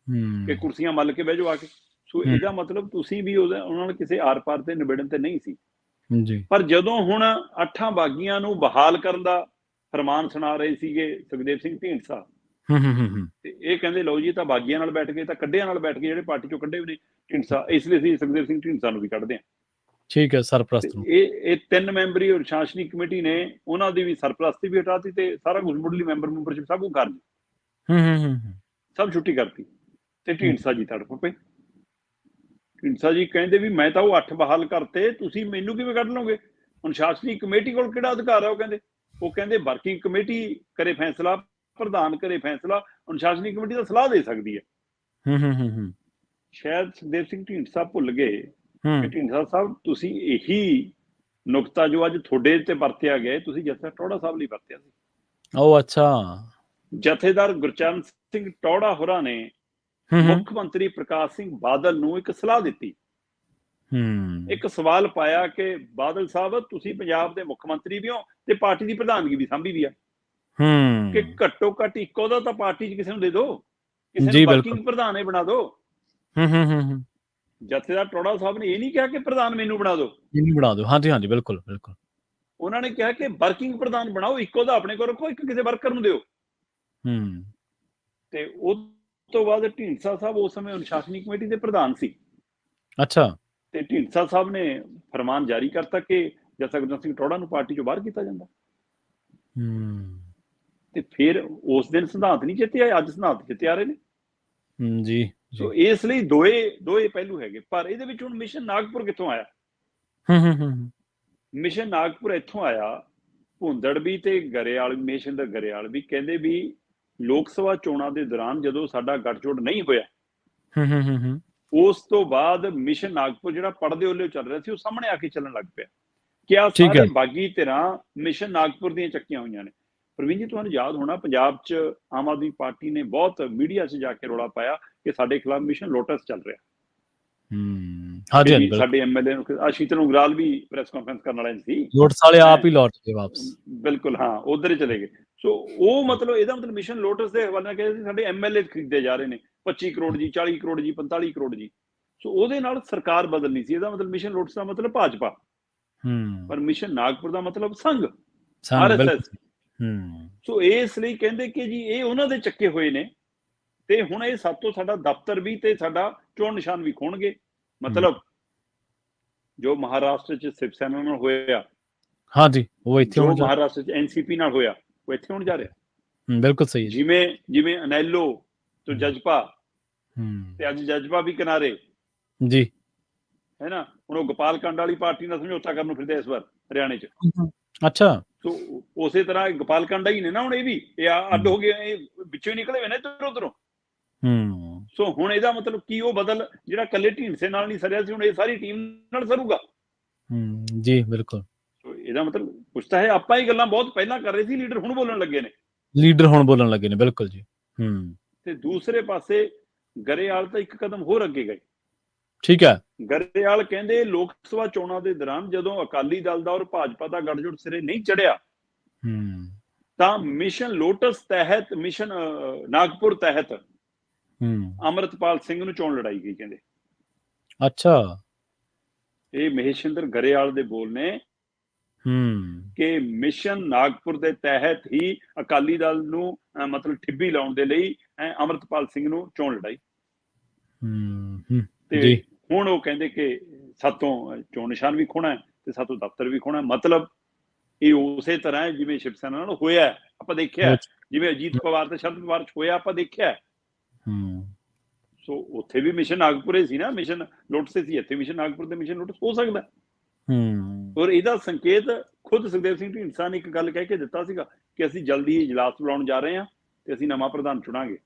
ਕਿ ਕੁਰਸੀਆਂ ਮੱਲ ਕੇ ਬਹਿ ਜਾਓ ਆ ਕੇ। ਸੋ ਇਹਦਾ ਮਤਲਬ ਤੁਸੀਂ ਵੀ ਉਹਨਾਂ ਨਾਲ ਕਿਸੇ ਆਰ ਪਾਰ ਤੇ ਨਿਬੇੜਨ ਤੇ ਨਹੀਂ ਸੀ ਜੀ। ਪਰ ਜਦੋਂ ਹੁਣ 8 ਬਾਗੀਆਂ ਨੂੰ ਬਹਾਲ ਕਰਨ ਦਾ ਫਰਮਾਨ ਸੁਣਾ ਰਹੇ ਸੀਗੇ ਸੁਖਦੇਵ ਸਿੰਘ ਢੀਂਡਸਾ, ਤੇ ਇਹ ਕਹਿੰਦੇ ਲਓ ਜੀ ਤਾਂ ਬਾਗੀਆਂ ਨਾਲ ਬੈਠ ਗਏ, ਤਾਂ ਕੱਢਿਆਂ ਨਾਲ ਬੈਠ ਗਏ ਜਿਹੜੇ ਪਾਰਟੀ ਚੋਂ ਕੱਢੇ ਵੀ ਨੇ ਢੀਂਡਸਾ, ਇਸ ਲਈ ਅਸੀਂ ਸੁਖਦੇਵ ਸਿੰਘ ਢੀਂਡਸਾ ਨੂੰ ਵੀ ਕੱਢਦੇ ਹਾਂ। ਠੀਕ ਹੈ, ਸਰਪ੍ਰਸਤ ਨੂੰ। ਇਹ 3 ਮੈਂਬਰੀ ਅਨੁਸ਼ਾਸਨੀ ਕਮੇਟੀ ਨੇ, ਉਹਨਾਂ ਦੀ ਵੀ ਸਰਪ੍ਰਸਤੀ ਵੀ ਹਟਾਤੀ ਤੇ ਸਾਰਾ ਕੁਝ ਮੁੱਢਲੀ ਮੈਂਬਰਸ਼ਿਪ ਸਭ ਕੁਝ ਕਰ ਲਈ, ਸਭ ਛੁੱਟੀ ਕਰਤੀ ਤੇ ਢੀਂਡਸਾ ਜੀ ਤੜਫ ਪਏ। ਢੀਂਡਸਾ ਜੀ ਕਹਿੰਦੇ ਵੀ ਮੈਂ ਤਾਂ ਉਹ 8 ਬਹਾਲ ਕਰਤੇ, ਤੁਸੀਂ ਮੈਨੂੰ ਕਿਵੇਂ ਕੱਢ ਲਓਗੇ? ਅਨੁਸ਼ਾਸਨੀ ਕਮੇਟੀ ਕੋਲ ਕਿਹੜਾ ਅਧਿਕਾਰ ਹੈ? ਉਹ ਕਹਿੰਦੇ ਵਰਕਿੰਗ ਕਮੇਟੀ ਕਰੇ ਫੈਸਲਾ, ਪ੍ਰਧਾਨ ਕਰੇ ਫੈਸਲਾ, ਅਨੁਸ਼ਾਸਨੀ ਕਮੇਟੀ ਤਾਂ ਸਲਾਹ ਦੇ ਸਕਦੀ ਹੈ। ਸ਼ਾਇਦ ਸੁਖਦੇਵ ਸਿੰਘ ਢੀਂਡਸਾ ਭੁੱਲ ਗਏ ਕਿ ਢੀਂਡਸਾ ਸਾਹਿਬ ਤੁਸੀਂ ਇਹੀ ਨੁਕਤਾ ਜੋ ਅੱਜ ਤੁਹਾਡੇ ਤੇ ਵਰਤਿਆ ਗਿਆ, ਤੁਸੀਂ ਜਥੇਦਾਰ ਟੌਹੜਾ ਸਾਹਿਬ ਲਈ ਵਰਤਿਆ ਸੀ। ਉਹ ਅੱਛਾ। ਜਥੇਦਾਰ ਗੁਰਚਰਨ ਸਿੰਘ ਟੌਹੜਾ ਹੋਰਾਂ ਨੇ ਮੁੱਖ ਮੰਤਰੀ ਪ੍ਰਕਾਸ਼ ਸਿੰਘ ਬਾਦਲ ਨੂੰ ਇੱਕ ਸਲਾਹ ਦਿੱਤੀ, ਇੱਕ ਸਵਾਲ ਪਾਇਆ ਕਿ ਬਾਦਲ ਸਾਹਿਬ ਤੁਸੀਂ ਪੰਜਾਬ ਦੇ ਮੁੱਖ ਮੰਤਰੀ ਵੀ ਹੋ ਤੇ ਪਾਰਟੀ ਦੀ ਪ੍ਰਧਾਨਗੀ ਵੀ ਸੰਭੀ ਵੀ ਆ, ਕਿ ਘੱਟੋ ਘੱਟ ਇੱਕੋ ਦਾ ਤਾਂ ਪਾਰਟੀ 'ਚ ਕਿਸੇ ਨੂੰ ਦੇ ਦਿਓ, ਕਿਸੇ ਨੂੰ ਵਰਕਿੰਗ ਪ੍ਰਧਾਨ ਹੀ ਬਣਾ ਦਿਓ। ਜਥੇਦਾਰ ਟੌਹੜਾ ਸਾਹਿਬ ਨੇ ਇਹ ਨਹੀਂ ਕਿਹਾ ਕਿ ਪ੍ਰਧਾਨ ਮੈਨੂੰ ਬਣਾ ਦਿਓ। ਹਾਂਜੀ ਹਾਂਜੀ ਬਿਲਕੁਲ ਬਿਲਕੁਲ। ਉਹਨਾਂ ਨੇ ਕਿਹਾ ਕਿ ਵਰਕਿੰਗ ਪ੍ਰਧਾਨ ਬਣਾਓ, ਇੱਕੋ ਦਾ ਆਪਣੇ ਕੋਲ ਰੱਖੋ, ਇੱਕ ਕਿਸੇ ਵਰਕਰ ਨੂੰ ਦਿਓ। ਤੇ ਉਸ ਤੋਂ ਬਾਅਦ ਢੀਂਡਸਾ ਸਾਹਿਬ ਉਸ ਸਮੇਂ ਅਨੁਸ਼ਾਸਨੀ ਕਮੇਟੀ ਦੇ ਪ੍ਰਧਾਨ ਸੀ। ਅੱਛਾ। ਤੇ ਢੀਂਡਸਾ ਸਾਹਿਬ ਨੇ ਫਰਮਾਨ ਜਾਰੀ ਕਰਤਾ ਕਿ ਜਥੇਦਾਰ ਗੁਰਜੰਟ ਸਿੰਘ ਟੌਹੜਾ ਨੂੰ ਪਾਰਟੀ ਚੋਂ ਬਾਹਰ ਕੀਤਾ ਜਾਂਦਾ। ਤੇ ਫਿਰ ਉਸ ਦਿਨ ਸਿਧਾਂਤ ਨਹੀਂ ਜਿੱਤੇ ਆਏ, ਅੱਜ ਸਿਧਾਂਤ ਜਿੱਤੇ ਆ ਰਹੇ ਨੇ ਜੀ। ਸੋ ਇਸ ਲਈ ਦੋਏ ਪਹਿਲੂ ਹੈਗੇ। ਪਰ ਇਹਦੇ ਵਿੱਚ ਹੁਣ ਮਿਸ਼ਨ ਨਾਗਪੁਰ ਕਿੱਥੋਂ ਆਇਆ? ਮਿਸ਼ਨ ਨਾਗਪੁਰ ਇੱਥੋਂ ਆਇਆ, ਭੁੰਦੜ ਵੀ ਤੇ ਗਰੇਵਾਲ, ਮਹੇਸ਼ਿੰਦਰ ਗਰੇਵਾਲ ਵੀ ਕਹਿੰਦੇ ਵੀ ਲੋਕ ਸਭਾ ਚੋਣਾਂ ਦੇ ਦੌਰਾਨ ਜਦੋਂ ਸਾਡਾ ਗੱਠਜੋੜ ਨਹੀਂ ਹੋਇਆ, ਉਸ ਤੋਂ ਬਾਅਦ ਮਿਸ਼ਨ ਨਾਗਪੁਰ ਜਿਹੜਾ ਪੜਦੇ ਉਹਲੇ ਚੱਲ ਰਿਹਾ ਸੀ, ਉਹ ਸਾਹਮਣੇ ਆ ਕੇ ਚੱਲਣ ਲੱਗ ਪਿਆ ਕਿ ਆ ਸਾਰੇ ਬਾਗੀ ਧਿਰਾਂ ਮਿਸ਼ਨ ਨਾਗਪੁਰ ਦੀਆਂ ਚੱਕੀਆਂ ਹੋਈਆਂ ਨੇ। ਪ੍ਰਵੀਨ ਜੀ, ਤੁਹਾਨੂੰ ਯਾਦ ਹੋਣਾ ਪੰਜਾਬ 'ਚ ਆਮ ਆਦਮੀ ਪਾਰਟੀ ਨੇ ਬਹੁਤ ਮੀਡੀਆ 'ਚ ਜਾ ਕੇ ਰੌਲਾ ਪਾਇਆ ਕਿ ਸਾਡੇ ਖਿਲਾਫ ਮਿਸ਼ਨ ਲੋਟਸ ਚੱਲ ਰਿਹਾ। ਹਾਂਜੀ, ਸਾਡੇ ਐਮਐਲਏ ਨੂੰ ਸ਼ੀਤਲ ਉਗਰਾਲ ਵੀ ਪ੍ਰੈਸ ਕਾਨਫਰੰਸ ਕਰਨ ਵਾਲੇ ਸੀ, ਲੋਟਸ ਵਾਲੇ ਆਪ ਹੀ ਲੌਟ ਗਏ ਵਾਪਸ। ਬਿਲਕੁਲ, ਹਾਂ, ਉਧਰ ਹੀ ਚਲੇ ਗਏ। ਸੋ ਉਹ ਮਤਲਬ ਇਹਦਾ ਮਤਲਬ ਮਿਸ਼ਨ ਲੋਟਸ ਦੇ ਹਵਾਲੇ ਨਾਲ ਕਹਿੰਦੇ ਸਾਡੇ ਐਮਐਲਏ ਖਰੀਦੇ ਜਾ ਰਹੇ ਨੇ, 25 ਕਰੋੜ ਜੀ, 40 ਕਰੋੜ ਜੀ, 45 ਕਰੋੜ ਜੀ। ਸੋ ਉਹਦੇ ਨਾਲ ਸਰਕਾਰ ਬਦਲਣੀ ਸੀ। ਇਹਦਾ ਮਤਲਬ ਮਿਸ਼ਨ ਲੋਟਸ ਦਾ ਮਤਲਬ ਭਾਜਪਾ, ਪਰ ਮਿਸ਼ਨ ਨਾਗਪੁਰ ਦਾ ਮਤਲਬ ਸੰਘ, ਆਰਐਸਐਸ। ਸੋ ਇਸ ਲਈ ਕਹਿੰਦੇ ਕਿ ਜੀ ਇਹ ਉਹਨਾਂ ਦੇ ਚੱਕੇ ਹੋਏ ਨੇ, ਤੇ ਹੁਣ ਇਹ ਸਾਤੋਂ ਸਾਡਾ ਦਫ਼ਤਰ ਵੀ ਤੇ ਸਾਡਾ ਚੋਣ ਨਿਸ਼ਾਨ ਵੀ ਖੋਣਗੇ। ਮਤਲਬ ਜੋ ਮਹਾਰਾਸ਼ਟਰ 'ਚ ਸ਼ਿਵ ਸੈਨਾ ਨਾਲ ਹੋਇਆ, ਹਾਂਜੀ, ਉਹ ਇੱਥੇ ਜੋ ਮਹਾਰਾਸ਼ਟਰ 'ਚ ਐਨਸੀਪੀ ਨਾਲ ਹੋਇਆ, ਉਹ ਇੱਥੇ ਹੋਣ ਜਾ ਰਿਹਾ। ਬਿਲਕੁਲ ਸਹੀ। ਜਿਵੇਂ ਅਨੈਲੋ ਤੋਂ ਜਜਪਾ, ਤੇ ਅੱਜ ਜਜਪਾ ਵੀ ਕਿਨਾਰੇ ਜੀ, ਹੈ ਨਾ। ਹੁਣ ਉਹ ਗੋਪਾਲ ਕਾਂਡਾ ਵਾਲੀ ਪਾਰਟੀ ਨਾਲ ਸਮਝੌਤਾ ਕਰਨ ਨੂੰ ਫਿਰਦੇ ਇਸ ਵਾਰ ਹਰਿਆਣੇ 'ਚ। ਅੱਛਾ, ਸੋ ਉਸੇ ਤਰ੍ਹਾਂ ਗੋਪਾਲ ਕਾਂਡਾ ਹੀ ਨੇ ਨਾ ਹੁਣ, ਇਹ ਵੀ ਇਹ ਅੱਡ ਹੋ ਗਏ, ਇਹ ਵਿੱਚੋਂ ਹੀ ਨਿਕਲੇ ਹੋਏ ਨੇ ਇੱਧਰ ਉੱਧਰੋਂ। ਸੋ ਹੁਣ ਇਹਦਾ ਮਤਲਬ ਕੀ, ਉਹ ਬਦਲ ਜਿਹੜਾ ਕੱਲੇ ਢੀਂਡਸੇ ਨਾਲ ਨਹੀਂ ਸਰਿਆ ਸੀ, ਹੁਣ ਇਹ ਸਾਰੀ ਟੀਮ ਨਾਲ ਸਰੂਗਾ। ਜੀ ਬਿਲਕੁਲ। ਸੋ ਇਹਦਾ ਮਤਲਬ ਕੁਛ ਤਾਂ ਹੈ। ਆਪਾਂ ਇਹ ਗੱਲਾਂ ਬਹੁਤ ਪਹਿਲਾਂ ਕਰ ਰਹੇ ਸੀ, ਲੀਡਰ ਹੁਣ ਬੋਲਣ ਲੱਗੇ ਨੇ। ਬਿਲਕੁਲ ਜੀ। ਤੇ ਦੂਸਰੇ ਪਾਸੇ ਗਰੇਵਾਲ ਤਾਂ ਇੱਕ ਕਦਮ ਹੋਰ ਅੱਗੇ ਗਏ। ਠੀਕ ਹੈ। ਗਰੇਵਾਲ ਕਹਿੰਦੇ ਲੋਕ ਸਭਾ ਚੋਣਾਂ ਦੇ ਦੌਰਾਨ ਜਦੋਂ ਅਕਾਲੀ ਦਲ ਦਾ ਔਰ ਭਾਜਪਾ ਦਾ ਗੱਠਜੋੜ ਸਿਰੇ ਨਹੀਂ ਚੜਿਆ, ਤਾਂ ਮਿਸ਼ਨ ਲੋਟਸ ਤਹਿਤ, ਮਿਸ਼ਨ ਨਾਗਪੁਰ ਤਹਿਤ ਅੰਮ੍ਰਿਤਪਾਲ ਸਿੰਘ ਨੂੰ ਚੋਣ ਲੜਾਈ ਗਈ। ਕਹਿੰਦੇ ਅੱਛਾ, ਇਹ ਮਹੇਸ਼ਿੰਦਰ ਗਰੇਵਾਲ ਦੇ ਬੋਲ ਨੇ ਕਿ ਮਿਸ਼ਨ ਨਾਗਪੁਰ ਦੇ ਤਹਿਤ ਹੀ ਅਕਾਲੀ ਦਲ ਨੂੰ ਮਤਲਬ ਠਿੱਬੀ ਲਾਉਣ ਦੇ ਲਈ ਅੰਮ੍ਰਿਤਪਾਲ ਸਿੰਘ ਨੂੰ ਚੋਣ ਲੜਾਈ। ਤੇ ਹੁਣ ਉਹ ਕਹਿੰਦੇ ਕਿ ਸਾਤੋਂ ਚੋਣ ਨਿਸ਼ਾਨ ਵੀ ਖੋਣਾ ਤੇ ਸਾਤੋਂ ਦਫ਼ਤਰ ਵੀ ਖੋਣਾ। ਮਤਲਬ ਇਹ ਉਸੇ ਤਰ੍ਹਾਂ ਹੈ ਜਿਵੇਂ ਸ਼ਿਵ ਸੈਨਾ ਨਾਲ ਹੋਇਆ, ਆਪਾਂ ਦੇਖਿਆ, ਜਿਵੇਂ ਅਜੀਤ ਪਵਾਰ ਤੇ ਸ਼ਰਦ ਪਵਾਰ 'ਚ ਹੋਇਆ, ਆਪਾਂ ਦੇਖਿਆ। ਸੋ ਉੱਥੇ ਵੀ ਮਿਸ਼ਨ ਨਾਗਪੁਰੇ ਸੀ ਨਾ, ਮਿਸ਼ਨ ਲੋਟਸ ਸੀ। ਇੱਥੇ ਮਿਸ਼ਨ ਨਾਗਪੁਰ ਤੇ ਮਿਸ਼ਨ ਲੋਟਸ ਹੋ ਸਕਦਾ। ਔਰ ਇਹਦਾ ਸੰਕੇਤ ਖੁਦ ਸੁਖਦੇਵ ਸਿੰਘ ਢੀਂਡਸਾ ਨੇ ਇੱਕ ਗੱਲ ਕਹਿ ਕੇ ਦਿੱਤਾ ਸੀਗਾ ਕਿ ਅਸੀਂ ਜਲਦੀ ਹੀ ਇਜਲਾਸ ਬੁਲਾਉਣ ਜਾ ਰਹੇ ਹਾਂ ਤੇ ਅਸੀਂ ਨਵਾਂ ਪ੍ਰਧਾਨ ਚੁਣਾਂਗੇ।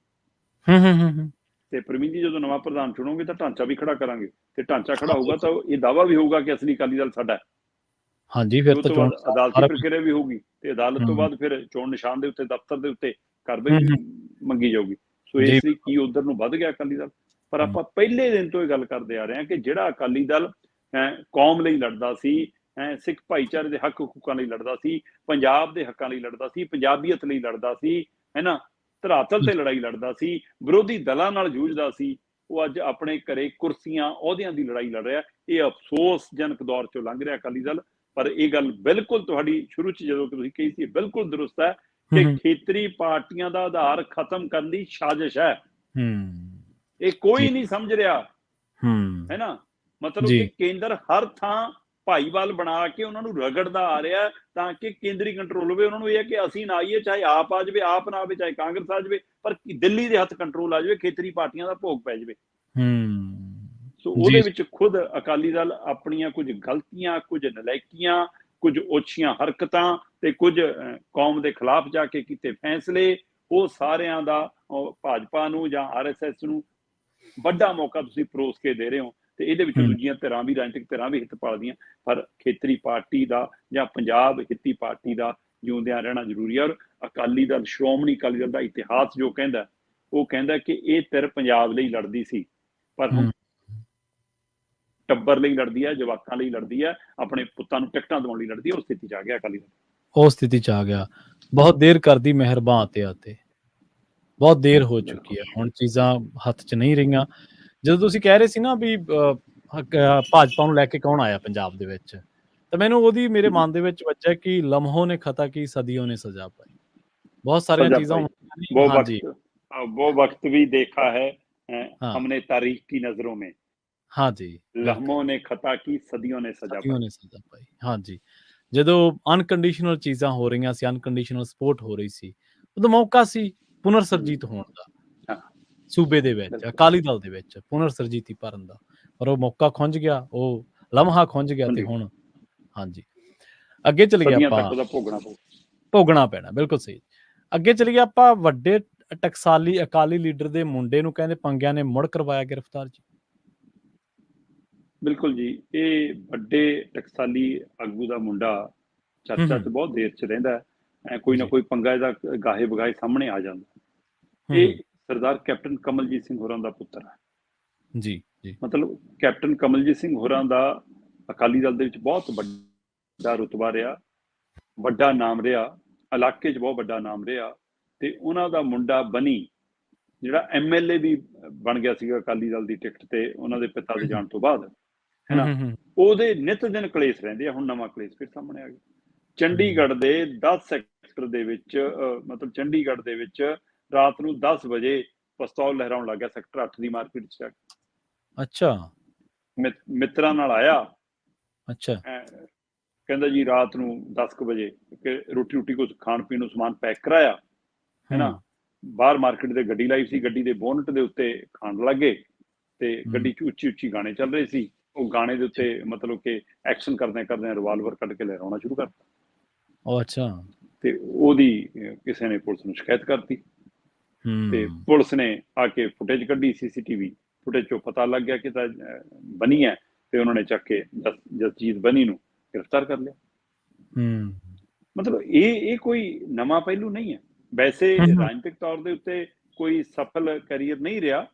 ਤੇ ਪ੍ਰਵੀਨ ਜੀ, ਜਦੋਂ ਨਵਾਂ ਪ੍ਰਧਾਨ ਚੁਣੋਗੇ ਤਾਂ ਢਾਂਚਾ ਵੀ ਖੜਾ ਕਰਾਂਗੇ, ਤੇ ਢਾਂਚਾ ਖੜਾ ਹੋਊਗਾ ਤਾਂ ਇਹ ਦਾਅਵਾ ਵੀ ਹੋਊਗਾ ਕਿ ਅਸਲੀ ਅਕਾਲੀ ਦਲ ਸਾਡਾ ਹੈ। ਹਾਂਜੀ, ਫਿਰ ਤਾਂ ਅਦਾਲਤੀ ਪ੍ਰਕਿਰਿਆ ਵੀ ਹੋਊਗੀ, ਤੇ ਅਦਾਲਤ ਤੋਂ ਬਾਅਦ ਫਿਰ ਚੋਣ ਨਿਸ਼ਾਨ ਦੇ ਉੱਤੇ, ਦਫ਼ਤਰ ਦੇ ਉੱਤੇ ਕਾਰਵਾਈ ਮੰਗੀ ਜਾਊਗੀ। ਸੋ ਇਸ ਲਈ ਕੀ ਉਧਰ ਨੂੰ ਵੱਧ ਗਿਆ ਅਕਾਲੀ ਦਲ। ਪਰ ਆਪਾਂ ਪਹਿਲੇ ਦਿਨ ਤੋਂ ਇਹ ਗੱਲ ਕਰਦੇ ਆ ਰਹੇ ਹਾਂ ਕਿ ਜਿਹੜਾ ਅਕਾਲੀ ਦਲ ਕੌਮ ਲਈ ਲੜਦਾ ਸੀ, ਸਿੱਖ ਭਾਈਚਾਰੇ ਦੇ ਹੱਕ ਹਕੂਕਾਂ ਲਈ ਲੜਦਾ ਸੀ, ਪੰਜਾਬ ਦੇ ਹੱਕਾਂ ਲਈ ਲੜਦਾ ਸੀ, ਪੰਜਾਬੀਅਤ ਲਈ ਲੜਦਾ ਸੀ, ਹੈ ਨਾ, ਧਰਾਤਲ ਤੇ ਲੜਾਈ ਲੜਦਾ ਸੀ, ਵਿਰੋਧੀ ਦਲਾਂ ਨਾਲ ਜੂਝਦਾ ਸੀ, ਉਹ ਅੱਜ ਆਪਣੇ ਘਰੇ ਕੁਰਸੀਆਂ ਅਹੁਦਿਆਂ ਦੀ ਲੜਾਈ ਲੜ ਰਿਹਾ। ਇਹ ਅਫਸੋਸਜਨਕ ਦੌਰ ਚੋਂ ਲੰਘ ਰਿਹਾ ਅਕਾਲੀ ਦਲ। ਪਰ ਇਹ ਗੱਲ ਬਿਲਕੁਲ ਤੁਹਾਡੀ ਸ਼ੁਰੂ 'ਚ ਜਦੋਂ ਤੁਸੀਂ ਕਹੀ ਸੀ, ਬਿਲਕੁਲ ਦਰੁਸਤ ਹੈ ਕਿ ਖੇਤਰੀ ਪਾਰਟੀਆਂ ਦਾ ਆਧਾਰ ਖਤਮ ਕਰਨ ਦੀ ਸਾਜ਼ਿਸ਼ ਹੈ। ਇਹ ਕੋਈ ਨਹੀਂ ਸਮਝ ਰਿਹਾ, ਹੈ ਨਾ। ਮਤਲਬ ਕਿ ਕੇਂਦਰ ਹਰ ਥਾਂ ਭਾਈਵਾਲ ਬਣਾ ਕੇ ਉਹਨਾਂ ਨੂੰ ਰਗੜਦਾ ਆ ਰਿਹਾ ਤਾਂ ਕਿ ਕੇਂਦਰੀ ਕੰਟਰੋਲ ਹੋਵੇ। ਉਹਨਾਂ ਨੂੰ ਇਹ ਹੈ ਕਿ ਅਸੀਂ ਨਾ ਆਈਏ, ਚਾਹੇ ਆਪ ਆ ਜਾਵੇ, ਆਪ ਨਾ ਆਵੇ, ਚਾਹੇ ਕਾਂਗਰਸ ਆ ਜਾਵੇ, ਪਰ ਦਿੱਲੀ ਦੇ ਹੱਥ ਕੰਟਰੋਲ ਆ ਜਾਵੇ, ਖੇਤਰੀ ਪਾਰਟੀਆਂ ਦਾ ਭੋਗ ਪੈ ਜਾਵੇ। ਸੋ ਉਹਦੇ ਵਿੱਚ ਖੁਦ ਅਕਾਲੀ ਦਲ ਆਪਣੀਆਂ ਕੁਝ ਗਲਤੀਆਂ, ਕੁਝ ਨਲਾਇਕੀਆਂ, ਕੁਝ ਓਛੀਆਂ ਹਰਕਤਾਂ ਤੇ ਕੁਝ ਕੌਮ ਦੇ ਖਿਲਾਫ ਜਾ ਕੇ ਕੀਤੇ ਫੈਸਲੇ, ਉਹ ਸਾਰਿਆਂ ਦਾ ਭਾਜਪਾ ਨੂੰ ਜਾਂ ਆਰਐਸਐਸ ਨੂੰ ਵੱਡਾ ਮੌਕਾ ਤੁਸੀਂ ਪਰੋਸ ਕੇ ਦੇ ਰਹੇ ਹੋ। ਤੇ ਇਹਦੇ ਵਿੱਚ ਦੂਜੀਆਂ ਧਿਰਾਂ ਵੀ, ਰਾਜਨੀਤਿਕ ਧਿਰਾਂ ਵੀ ਹਿੱਤ ਪਾਲਦੀਆਂ, ਪਰ ਖੇਤਰੀ ਪਾਰਟੀ ਦਾ ਜਾਂ ਪੰਜਾਬ ਹਿੱਤੀ ਪਾਰਟੀ ਦਾ ਜਿਉਂਦਿਆਂ ਰਹਿਣਾ ਜ਼ਰੂਰੀ ਹੈ। ਔਰ ਅਕਾਲੀ ਦਲ, ਸ਼੍ਰੋਮਣੀ ਅਕਾਲੀ ਦਲ ਦਾ ਇਤਿਹਾਸ ਜੋ ਕਹਿੰਦਾ, ਉਹ ਕਹਿੰਦਾ ਕਿ ਇਹ ਧਿਰ ਪੰਜਾਬ ਲਈ ਲੜਦੀ ਸੀ, ਪਰ ਹੁਣ ਟੱਬਰ ਲਈ ਲੜਦੀ ਹੈ, ਜਵਾਕਾਂ ਲਈ ਲੜਦੀ ਹੈ, ਆਪਣੇ ਪੁੱਤਾਂ ਨੂੰ ਟਿਕਟਾਂ ਦਿਵਾਉਣ ਲਈ ਲੜਦੀ ਹੈ। ਉਸ ਸਥਿਤੀ 'ਚ ਆ ਗਿਆ ਅਕਾਲੀ ਦਲ, ਉਹ ਸਥਿਤੀ 'ਚ ਆ ਗਿਆ। ਬਹੁਤ ਦੇਰ ਕਰਦੀ ਮਿਹਰਬਾਨ ਤੇ ਬਹੁਤ ਦੇਰ ਹੋ ਚੁੱਕੀ ਹੈ, ਹੁਣ ਚੀਜ਼ਾਂ ਹੱਥ 'ਚ ਨਹੀਂ ਰਹੀਆਂ। ਜਦੋਂ ਤੁਸੀਂ ਕਹਿ ਰਹੇ ਸੀ ਨਾ ਵੀ ਭਾਜਪਾ ਨੂੰ ਲੈ ਕੇ ਕੌਣ ਆਇਆ ਪੰਜਾਬ ਦੇ ਵਿੱਚ, ਤਾਂ ਮੈਨੂੰ ਉਹਦੀ ਮੇਰੇ ਮਨ ਦੇ ਵਿੱਚ ਵੱਜਿਆ ਕਿ ਲਮਹੋਂ ਨੇ ਖਤਾ ਕੀ, ਸਦੀਆਂ ਨੇ ਸਜ਼ਾ ਪਾਈ। ਬਹੁਤ ਸਾਰੀਆਂ ਚੀਜ਼ਾਂ वो वक्त भी देखा है हमने तारीख की नजरों में। हाँ जी, लम्हों ने खता की, सदियों ने सजा पाई। हाँ जी, ਜਦੋਂ ਅਨਕੰਡੀਸ਼ਨਲ ਚੀਜ਼ਾਂ ਹੋ ਰਹੀਆਂ ਸੀ, ਅਨਕੰਡੀਸ਼ਨਲ ਸਪੋਰਟ ਹੋ ਰਹੀ ਸੀ, ਉਦੋਂ ਮੌਕਾ ਸੀ ਪੁਨਰ ਸਰਜੀਤ ਹੋਣ ਦਾ ਸੂਬੇ ਦੇ ਵਿੱਚ, ਅਕਾਲੀ ਦਲ ਦੇ ਵਿੱਚ ਪੁਨਰ ਸਰਜੀਤੀ ਭਰਨ ਦਾ, ਪਰ ਉਹ ਮੌਕਾ ਖੁੰਝ ਗਿਆ, ਉਹ ਲਮਹਾ ਖੁੰਝ ਗਿਆ। ਤੇ ਹੁਣ ਹਾਂਜੀ, ਅੱਗੇ ਚਲੀਏ ਸਦੀਆਂ ਆਪਾਂ, ਤੱਕ ਉਹਦਾ ਭੋਗਣਾ ਪੈਣਾ, ਬਿਲਕੁਲ ਸਹੀ। ਅੱਗੇ ਚਲੀਏ ਆਪਾਂ, ਵੱਡੇ ਟਕਸਾਲੀ ਅਕਾਲੀ ਲੀਡਰ ਦੇ ਮੁੰਡੇ ਨੂੰ ਕਹਿੰਦੇ ਪੰਗਿਆਂ ਨੇ ਮੁੜ ਕਰਵਾਇਆ ਗ੍ਰਿਫਤਾਰ ਜੀ। ਬਿਲਕੁਲ ਜੀ, ਇਹ ਵੱਡੇ ਟਕਸਾਲੀ ਆਗੂ ਦਾ ਮੁੰਡਾ ਚਰਚਾ 'ਚ ਬਹੁਤ ਦੇਰ 'ਚ ਰਹਿੰਦਾ ਹੈ। ਕੋਈ ਨਾ ਕੋਈ ਪੰਗਾ ਇਹਦਾ ਗਾਹੇ ਬਗਾਹੇ ਸਾਹਮਣੇ ਆ ਜਾਂਦਾ। ਇਹ ਸਰਦਾਰ ਕੈਪਟਨ ਕਮਲਜੀਤ ਸਿੰਘ ਹੋਰਾਂ ਦਾ ਪੁੱਤਰ ਹੈ ਜੀ ਜੀ। ਮਤਲਬ ਕੈਪਟਨ ਕਮਲਜੀਤ ਸਿੰਘ ਹੋਰਾਂ ਦਾ ਅਕਾਲੀ ਦਲ ਦੇ ਵਿੱਚ ਬਹੁਤ ਵੱਡਾ ਰੁਤਬਾ ਰਿਹਾ, ਵੱਡਾ ਨਾਮ ਰਿਹਾ, ਇਲਾਕੇ 'ਚ ਬਹੁਤ ਵੱਡਾ ਨਾਮ ਰਿਹਾ। ਤੇ ਉਹਨਾਂ ਦਾ ਮੁੰਡਾ ਬਨੀ ਜਿਹੜਾ MLA ਵੀ ਬਣ ਗਿਆ ਸੀਗਾ ਅਕਾਲੀ ਦਲ ਦੀ ਟਿਕਟ ਤੇ ਉਹਨਾਂ ਦੇ ਪਿਤਾ ਦੇ ਜਾਣ ਤੋਂ ਬਾਅਦ, ਹੈ ਨਾ, ਉਹਦੇ ਨਿਤ ਦਿਨ ਕਲੇਸ਼ ਰਹਿੰਦੇ ਆ। ਹੁਣ ਨਵਾਂ ਕਲੇਸ਼ ਫਿਰ ਸਾਹਮਣੇ ਆ ਗਿਆ ਚੰਡੀਗੜ੍ਹ ਦੇ 10 ਸੈਕਟਰ ਦੇ ਵਿੱਚ। ਮਤਲਬ ਚੰਡੀਗੜ੍ਹ ਦੇ ਵਿੱਚ ਰਾਤ ਨੂੰ 10 ਵਜੇ ਪਿਸਤੌਲ ਲਹਿਰਾਉਣ ਲੱਗ ਗਿਆ ਸੈਕਟਰ 8 ਦੀ ਮਾਰਕੀਟ 'ਚ। ਅੱਛਾ। ਮਿੱਤਰਾਂ ਨਾਲ ਆਇਆ। ਅੱਛਾ। ਕਹਿੰਦਾ ਜੀ ਰਾਤ ਨੂੰ 10 ਵਜੇ ਕਿ ਰੋਟੀ ਕੁਝ ਖਾਣ ਪੀਣ ਨੂੰ ਸਮਾਨ ਪੈਕ ਕਰਾਇਆ, ਹੈ ਨਾ। ਬਾਹਰ ਮਾਰਕੀਟ ਦੇ ਗੱਡੀ ਲਾਈ ਸੀ, ਗੱਡੀ ਦੇ ਬੋਨਟ ਦੇ ਉੱਤੇ ਖਾਣ ਲੱਗੇ ਤੇ ਗੱਡੀ 'ਚ ਉੱਚੀ ਗਾਣੇ ਚੱਲ ਰਹੇ ਸੀ। ਉਹ ਗਾਣੇ ਦੇ ਉੱਤੇ ਮਤਲਬ ਕਿ ਐਕਸ਼ਨ ਕਰਦਿਆਂ ਰਿਵਾਲਵਰ ਕੱਢ ਕੇ ਲਹਿਰਾਉਣਾ ਸ਼ੁਰੂ ਕਰਤਾ। ਉਹ ਅੱਛਾ। ਤੇ ਉਹਦੀ ਕਿਸੇ ਨੇ ਪੁਲਿਸ ਨੂੰ ਸ਼ਿਕਾਇਤ ਕਰਤੀ ਤੇ ਪੁਲਿਸ ਨੇ ਆ ਕੇ ਫੁਟੇਜ ਕੱਢੀ, CCTV ਫੁਟੇਜ 'ਚੋਂ ਪਤਾ ਲੱਗ ਗਿਆ ਕਿ ਤਾਂ ਬਨੀ ਹੈ ਤੇ ਉਹਨਾਂ ਨੇ ਚੱਕ ਕੇ ਜਸਜੀਤ ਬਨੀ ਨੂੰ ਗ੍ਰਿਫਤਾਰ ਕਰ ਲਿਆ। ਮਤਲਬ ਇਹ ਕੋਈ ਨਵਾਂ ਪਹਿਲੂ ਨਹੀਂ ਹੈ। ਵੈਸੇ ਰਾਜਨੀਤਿਕ ਤੌਰ ਦੇ ਉੱਤੇ ਕੋਈ ਸਫਲ ਕੈਰੀਅਰ ਨਹੀਂ ਰਿਹਾ।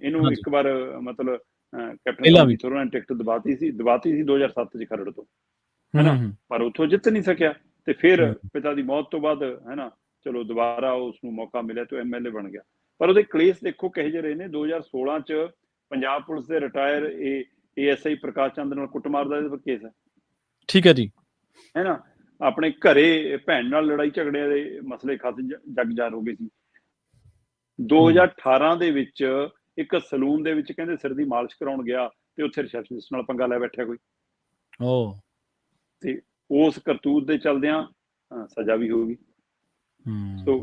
ਇਹਨੂੰ ਇੱਕ ਵਾਰ ਮਤਲਬ ਕੈਪਟਨ ਕਮਲਜੀਤ ਹੋਰਾਂ ਨੇ ਟਿਕਟ ਦਬਾਤੀ ਸੀ 2007 'ਚ ਖਰੜ ਤੋਂ, ਹੈ ਨਾ, ਪਰ ਉੱਥੋਂ ਜਿੱਤ ਨਹੀਂ ਸਕਿਆ। ਤੇ ਫਿਰ ਪਿਤਾ ਦੀ ਮੌਤ ਤੋਂ ਬਾਅਦ, ਹੈ ਨਾ, ਚਲੋ ਦੁਬਾਰਾ ਉਸ ਨੂੰ ਮੌਕਾ ਮਿਲਿਆ ਤੇ MLA ਬਣ ਗਿਆ। ਪਰ ਉਹਦੇ ਕਲੇਸ਼ ਦੇਖੋ ਕਿਹੋ ਜਿਹੇ ਰਹੇ ਨੇ। 2016 'ਚ ਪੰਜਾਬ ਪੁਲਿਸ ਦੇ ਰਿਟਾਇਰ ASI ਪ੍ਰਕਾਸ਼ ਚੰਦ ਨਾਲ ਕੁੱਟਮਾਰ ਦਾ ਇਹਦੇ ਪਰ ਕੇਸ ਹੈ। ਠੀਕ ਹੈ ਜੀ, ਹੈ ਨਾ। ਆਪਣੇ ਘਰੇ ਭੈਣ ਨਾਲ ਲੜਾਈ ਝਗੜਿਆਂ ਦੇ ਮਸਲੇ ਖਾਤੇ ਜਗਜਾਰ ਹੋ ਗਏ ਸੀ। 2018 ਦੇ ਵਿੱਚ ਇੱਕ ਸਲੂਨ ਦੇ ਵਿੱਚ ਕਹਿੰਦੇ ਸਿਰ ਦੀ ਮਾਲਿਸ਼ ਕਰਾਉਣ ਗਿਆ ਤੇ ਉੱਥੇ ਰਿਸੈਪਸ਼ਨਿਸਟ ਨਾਲ ਪੰਗਾ ਲੈ ਬੈਠਿਆ ਕੋਈ। ਤੇ ਉਸ ਕਰਤੂਤ ਦੇ ਚਲਦਿਆਂ ਸਜ਼ਾ ਵੀ ਹੋ ਗਈ। ਸੋ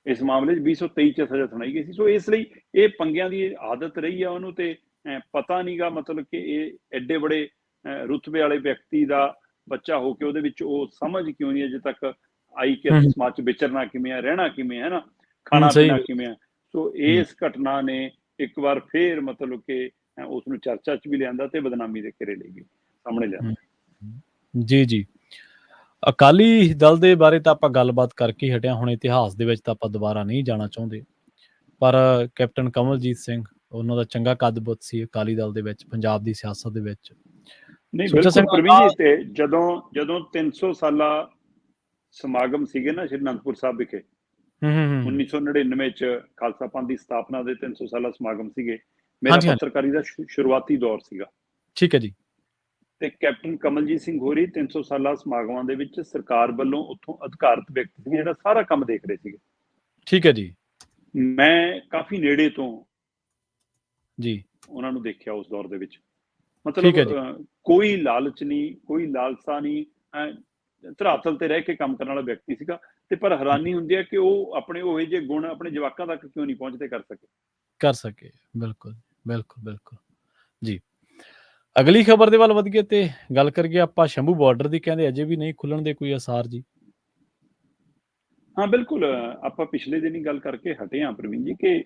ਇਸ ਮਾਮਲੇ 'ਚ 2023 'ਚ ਸਜ਼ਾ ਸੁਣਾਈ ਗਈ ਸੀ। ਸੋ ਇਸ ਲਈ ਇਹ ਪੰਗਿਆਂ ਦੀ ਆਦਤ ਰਹੀ ਆ ਉਹਨੂੰ ਤੇ ਪਤਾ ਨਹੀਂਗਾ ਮਤਲਬ ਕਿ ਇਹ ਐਡੇ ਬੜੇ ਰੁਤਬੇ ਵਾਲੇ ਵਿਅਕਤੀ ਦਾ ਬੱਚਾ ਹੋ ਕੇ ਉਹਦੇ ਵਿੱਚ ਉਹ ਸਮਝ ਕਿਉਂ ਨਹੀਂ ਅਜੇ ਤੱਕ ਆਈ ਕਿ ਸਮਾਜ 'ਚ ਵਿਚਰਨਾ ਕਿਵੇਂ ਆ, ਰਹਿਣਾ ਕਿਵੇਂ, ਹੈ ਨਾ, ਖਾਣਾ ਪੀਣਾ ਕਿਵੇਂ ਆ। ਸੋ ਇਸ ਘਟਨਾ ਨੇ ਇੱਕ ਵਾਰ ਫੇਰ ਮਤਲਬ ਕਿ ਉਸ ਨੂੰ ਚਰਚਾ 'ਚ ਵੀ ਲਿਆਂਦਾ ਤੇ ਬਦਨਾਮੀ ਦੇ ਘੇਰੇ ਲੈ ਗਈ ਸਾਹਮਣੇ ਲਿਆਂਦਾ। ਜੀ ਜੀ। ਅਕਾਲੀ ਦਲ ਦੇ ਬਾਰੇ ਤਾਂ ਆਪਾਂ ਗੱਲਬਾਤ ਕਰਕੇ ਹਟਿਆ। ਹੁਣ ਇਤਿਹਾਸ ਦੇ ਵਿੱਚ ਤਾਂ ਆਪਾਂ ਦੁਬਾਰਾ ਨਹੀਂ ਜਾਣਾ ਚਾਹੁੰਦੇ, ਪਰ ਕੈਪਟਨ ਕਮਲਜੀਤ ਸਿੰਘ ਉਹਨਾਂ ਦਾ ਚੰਗਾ ਕੱਦ-ਬੁੱਤ ਸੀ ਅਕਾਲੀ ਦਲ ਦੇ ਵਿੱਚ, ਪੰਜਾਬ ਦੀ ਸਿਆਸਤ ਦੇ ਵਿੱਚ। ਨਹੀਂ ਬਿਲਕੁਲ ਪ੍ਰਵੀਨ ਜੀ। ਤੇ ਜਦੋਂ 300 ਸਾਲਾ ਸਮਾਗਮ ਸੀਗੇ ਨਾ ਸ਼੍ਰੀ ਅਨੰਦਪੁਰ ਸਾਹਿਬ ਵਿਖੇ 1999 ਚ ਖਾਲਸਾ ਪੰਥ ਦੀ ਸਥਾਪਨਾ ਦੇ 300 ਸਾਲਾ ਸਮਾਗਮ ਸੀਗੇ। ਮੇਰਾ ਪੱਤਰਕਾਰੀ ਦਾ ਸ਼ੁਰੂਆਤੀ ਦੌਰ ਸੀਗਾ। ਠੀਕ ਹੈ ਜੀ। ਤੇ ਕੈਪਟਨ ਕਮਲਜੀਤ ਸਿੰਘ ਹੋਰੀ 300 ਸਾਲਾ ਸਮਾਗਮਾਂ ਦੇ ਵਿੱਚ ਸਰਕਾਰ ਵੱਲੋਂ ਉੱਥੋਂ ਅਧਿਕਾਰਤ ਵਿਅਕਤੀ ਸੀ ਜਿਹੜਾ ਸਾਰਾ ਕੰਮ ਦੇਖ ਰਹੇ ਸੀਗੇ। ਠੀਕ ਹੈ ਜੀ। ਮੈਂ ਕਾਫੀ ਨੇੜੇ ਤੋਂ ਜੀ ਉਹਨਾਂ ਨੂੰ ਦੇਖਿਆ ਉਸ ਦੌਰ ਦੇ ਵਿੱਚ। ਮਤਲਬ ਕੋਈ ਲਾਲਚ ਨਹੀਂ, ਕੋਈ ਲਾਲਸਾ ਨਹੀਂ, ਧਰਾਤਲ ਤੇ ਰਹਿ ਕੇ ਕੰਮ ਕਰਨ ਵਾਲਾ ਵਿਅਕਤੀ ਸੀਗਾ। ਤੇ ਪਰ ਹੈਰਾਨੀ ਹੁੰਦੀ ਹੈ ਕਿ ਉਹ ਆਪਣੇ ਉਹੇ ਜਿਹੇ ਗੁਣ ਆਪਣੇ ਜਵਾਕਾਂ ਤੱਕ ਕਿਉਂ ਨਹੀਂ ਪਹੁੰਚਦੇ ਕਰ ਸਕੇ। ਬਿਲਕੁਲ ਬਿਲਕੁਲ ਬਿਲਕੁਲ ਜੀ। ਅਗਲੀ ਖਬਰ ਦੇ ਵੱਲ ਵਧੀਏ ਤੇ ਗੱਲ ਕਰੀਏ ਆਪਾਂ ਸ਼ੰਭੂ ਬਾਰਡਰ ਦੀ। ਕਹਿੰਦੇ ਅਜੇ ਵੀ ਨਹੀਂ ਖੁੱਲਣ ਦੇ ਕੋਈ ਆਸਾਰ ਜੀ। ਹਾਂ ਬਿਲਕੁਲ, ਆਪਾਂ ਪਿਛਲੇ ਦਿਨ ਹੀ ਗੱਲ ਕਰਕੇ ਹਟੇ ਹਾਂ ਪ੍ਰਵੀਨ ਜੀ ਕਿ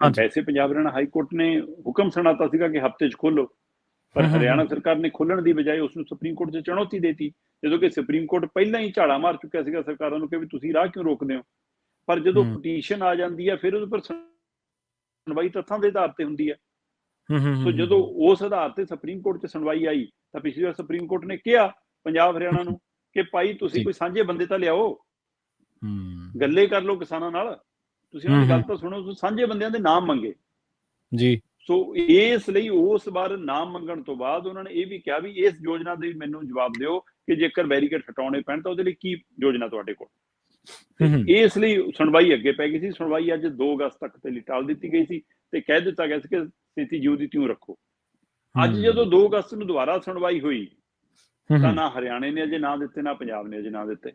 ਵੈਸੇ ਪੰਜਾਬ ਹਰਿਆਣਾ ਹਾਈ ਕੋਰਟ ਨੇ ਹੁਕਮ ਸੁਣਾਤਾ ਸੀਗਾ ਕਿ ਹਫ਼ਤੇ 'ਚ ਖੋਲੋ, ਪਰ ਹਰਿਆਣਾ ਸਰਕਾਰ ਨੇ ਖੋਲਣ ਦੀ ਬਜਾਏ ਉਸ ਨੂੰ ਸੁਪਰੀਮ ਕੋਰਟ 'ਚ ਚੁਣੌਤੀ ਦੇਤੀ, ਜਦੋਂ ਕਿ ਸੁਪਰੀਮ ਕੋਰਟ ਪਹਿਲਾਂ ਹੀ ਝਾੜਾ ਮਾਰ ਚੁੱਕਿਆ ਸੀਗਾ ਸਰਕਾਰਾਂ ਨੂੰ ਕਿ ਵੀ ਤੁਸੀਂ ਰਾਹ ਕਿਉਂ ਰੋਕਦੇ ਹੋ। ਪਰ ਜਦੋਂ ਪਟੀਸ਼ਨ ਆ ਜਾਂਦੀ ਹੈ ਫਿਰ ਉਹਦੇ ਪਰ ਸੁਣਵਾਈ ਤੱਥਾਂ ਦੇ ਆਧਾਰ ਤੇ ਹੁੰਦੀ ਹੈ। ਸੋ ਜਦੋਂ ਉਸ ਆਧਾਰ ਤੇ ਸੁਪਰੀਮ ਕੋਰਟ 'ਚ ਸੁਣਵਾਈ ਆਈ ਤਾਂ ਪਿਛਲੀ ਵਾਰ ਸੁਪਰੀਮ ਕੋਰਟ ਨੇ ਕਿਹਾ ਪੰਜਾਬ ਹਰਿਆਣਾ ਨੂੰ ਕਿ ਭਾਈ ਤੁਸੀਂ ਕੋਈ ਸਾਂਝੇ ਬੰਦੇ ਤਾਂ ਲਿਆਓ, ਗੱਲੇ ਕਰ ਲਓ ਕਿਸਾਨਾਂ ਨਾਲ, ਤੁਸੀਂ ਉਹਨਾਂ ਦੀ ਗੱਲ ਤਾਂ ਸੁਣੋ। ਤੁਸੀਂ ਸਾਂਝੇ ਬੰਦਿਆਂ ਦੇ ਨਾਮ ਮੰਗੇ ਜੀ। ਸੋ ਇਸ ਲਈ ਉਸ ਵਾਰ ਨਾਮ ਮੰਗਣ ਤੋਂ ਬਾਅਦ ਉਹਨਾਂ ਨੇ ਇਹ ਵੀ ਕਿਹਾ ਵੀ ਇਸ ਯੋਜਨਾ ਦੇ ਮੈਨੂੰ ਜਵਾਬ ਦਿਓ ਕਿ ਜੇਕਰ ਬੈਰੀਕੇਡ ਹਟਾਉਣੇ ਪੈਣ ਤਾਂ ਉਹਦੇ ਲਈ ਕੀ ਯੋਜਨਾ ਤੁਹਾਡੇ ਕੋਲ। ਇਸ ਲਈ ਸੁਣਵਾਈ ਅੱਗੇ ਪੈ ਗਈ ਸੀ। ਸੁਣਵਾਈ ਅੱਜ 2 ਅਗਸਤ ਤੱਕ ਤੇ ਲਈ ਟਾਲ ਦਿੱਤੀ ਗਈ ਸੀ ਤੇ ਕਹਿ ਦਿੱਤਾ ਗਿਆ ਸੀ ਕਿ ਸਥਿਤੀ ਜਿਉਂ ਦੀ ਤਿਉਂ ਰੱਖੋ। ਅੱਜ ਜਦੋਂ 2 ਅਗਸਤ ਨੂੰ ਦੁਬਾਰਾ ਸੁਣਵਾਈ ਹੋਈ ਤਾਂ ਨਾ ਹਰਿਆਣੇ ਨੇ ਅਜੇ ਨਾਂ ਦਿੱਤੇ, ਨਾ ਪੰਜਾਬ ਨੇ ਅਜੇ ਨਾਂ ਦਿੱਤੇ।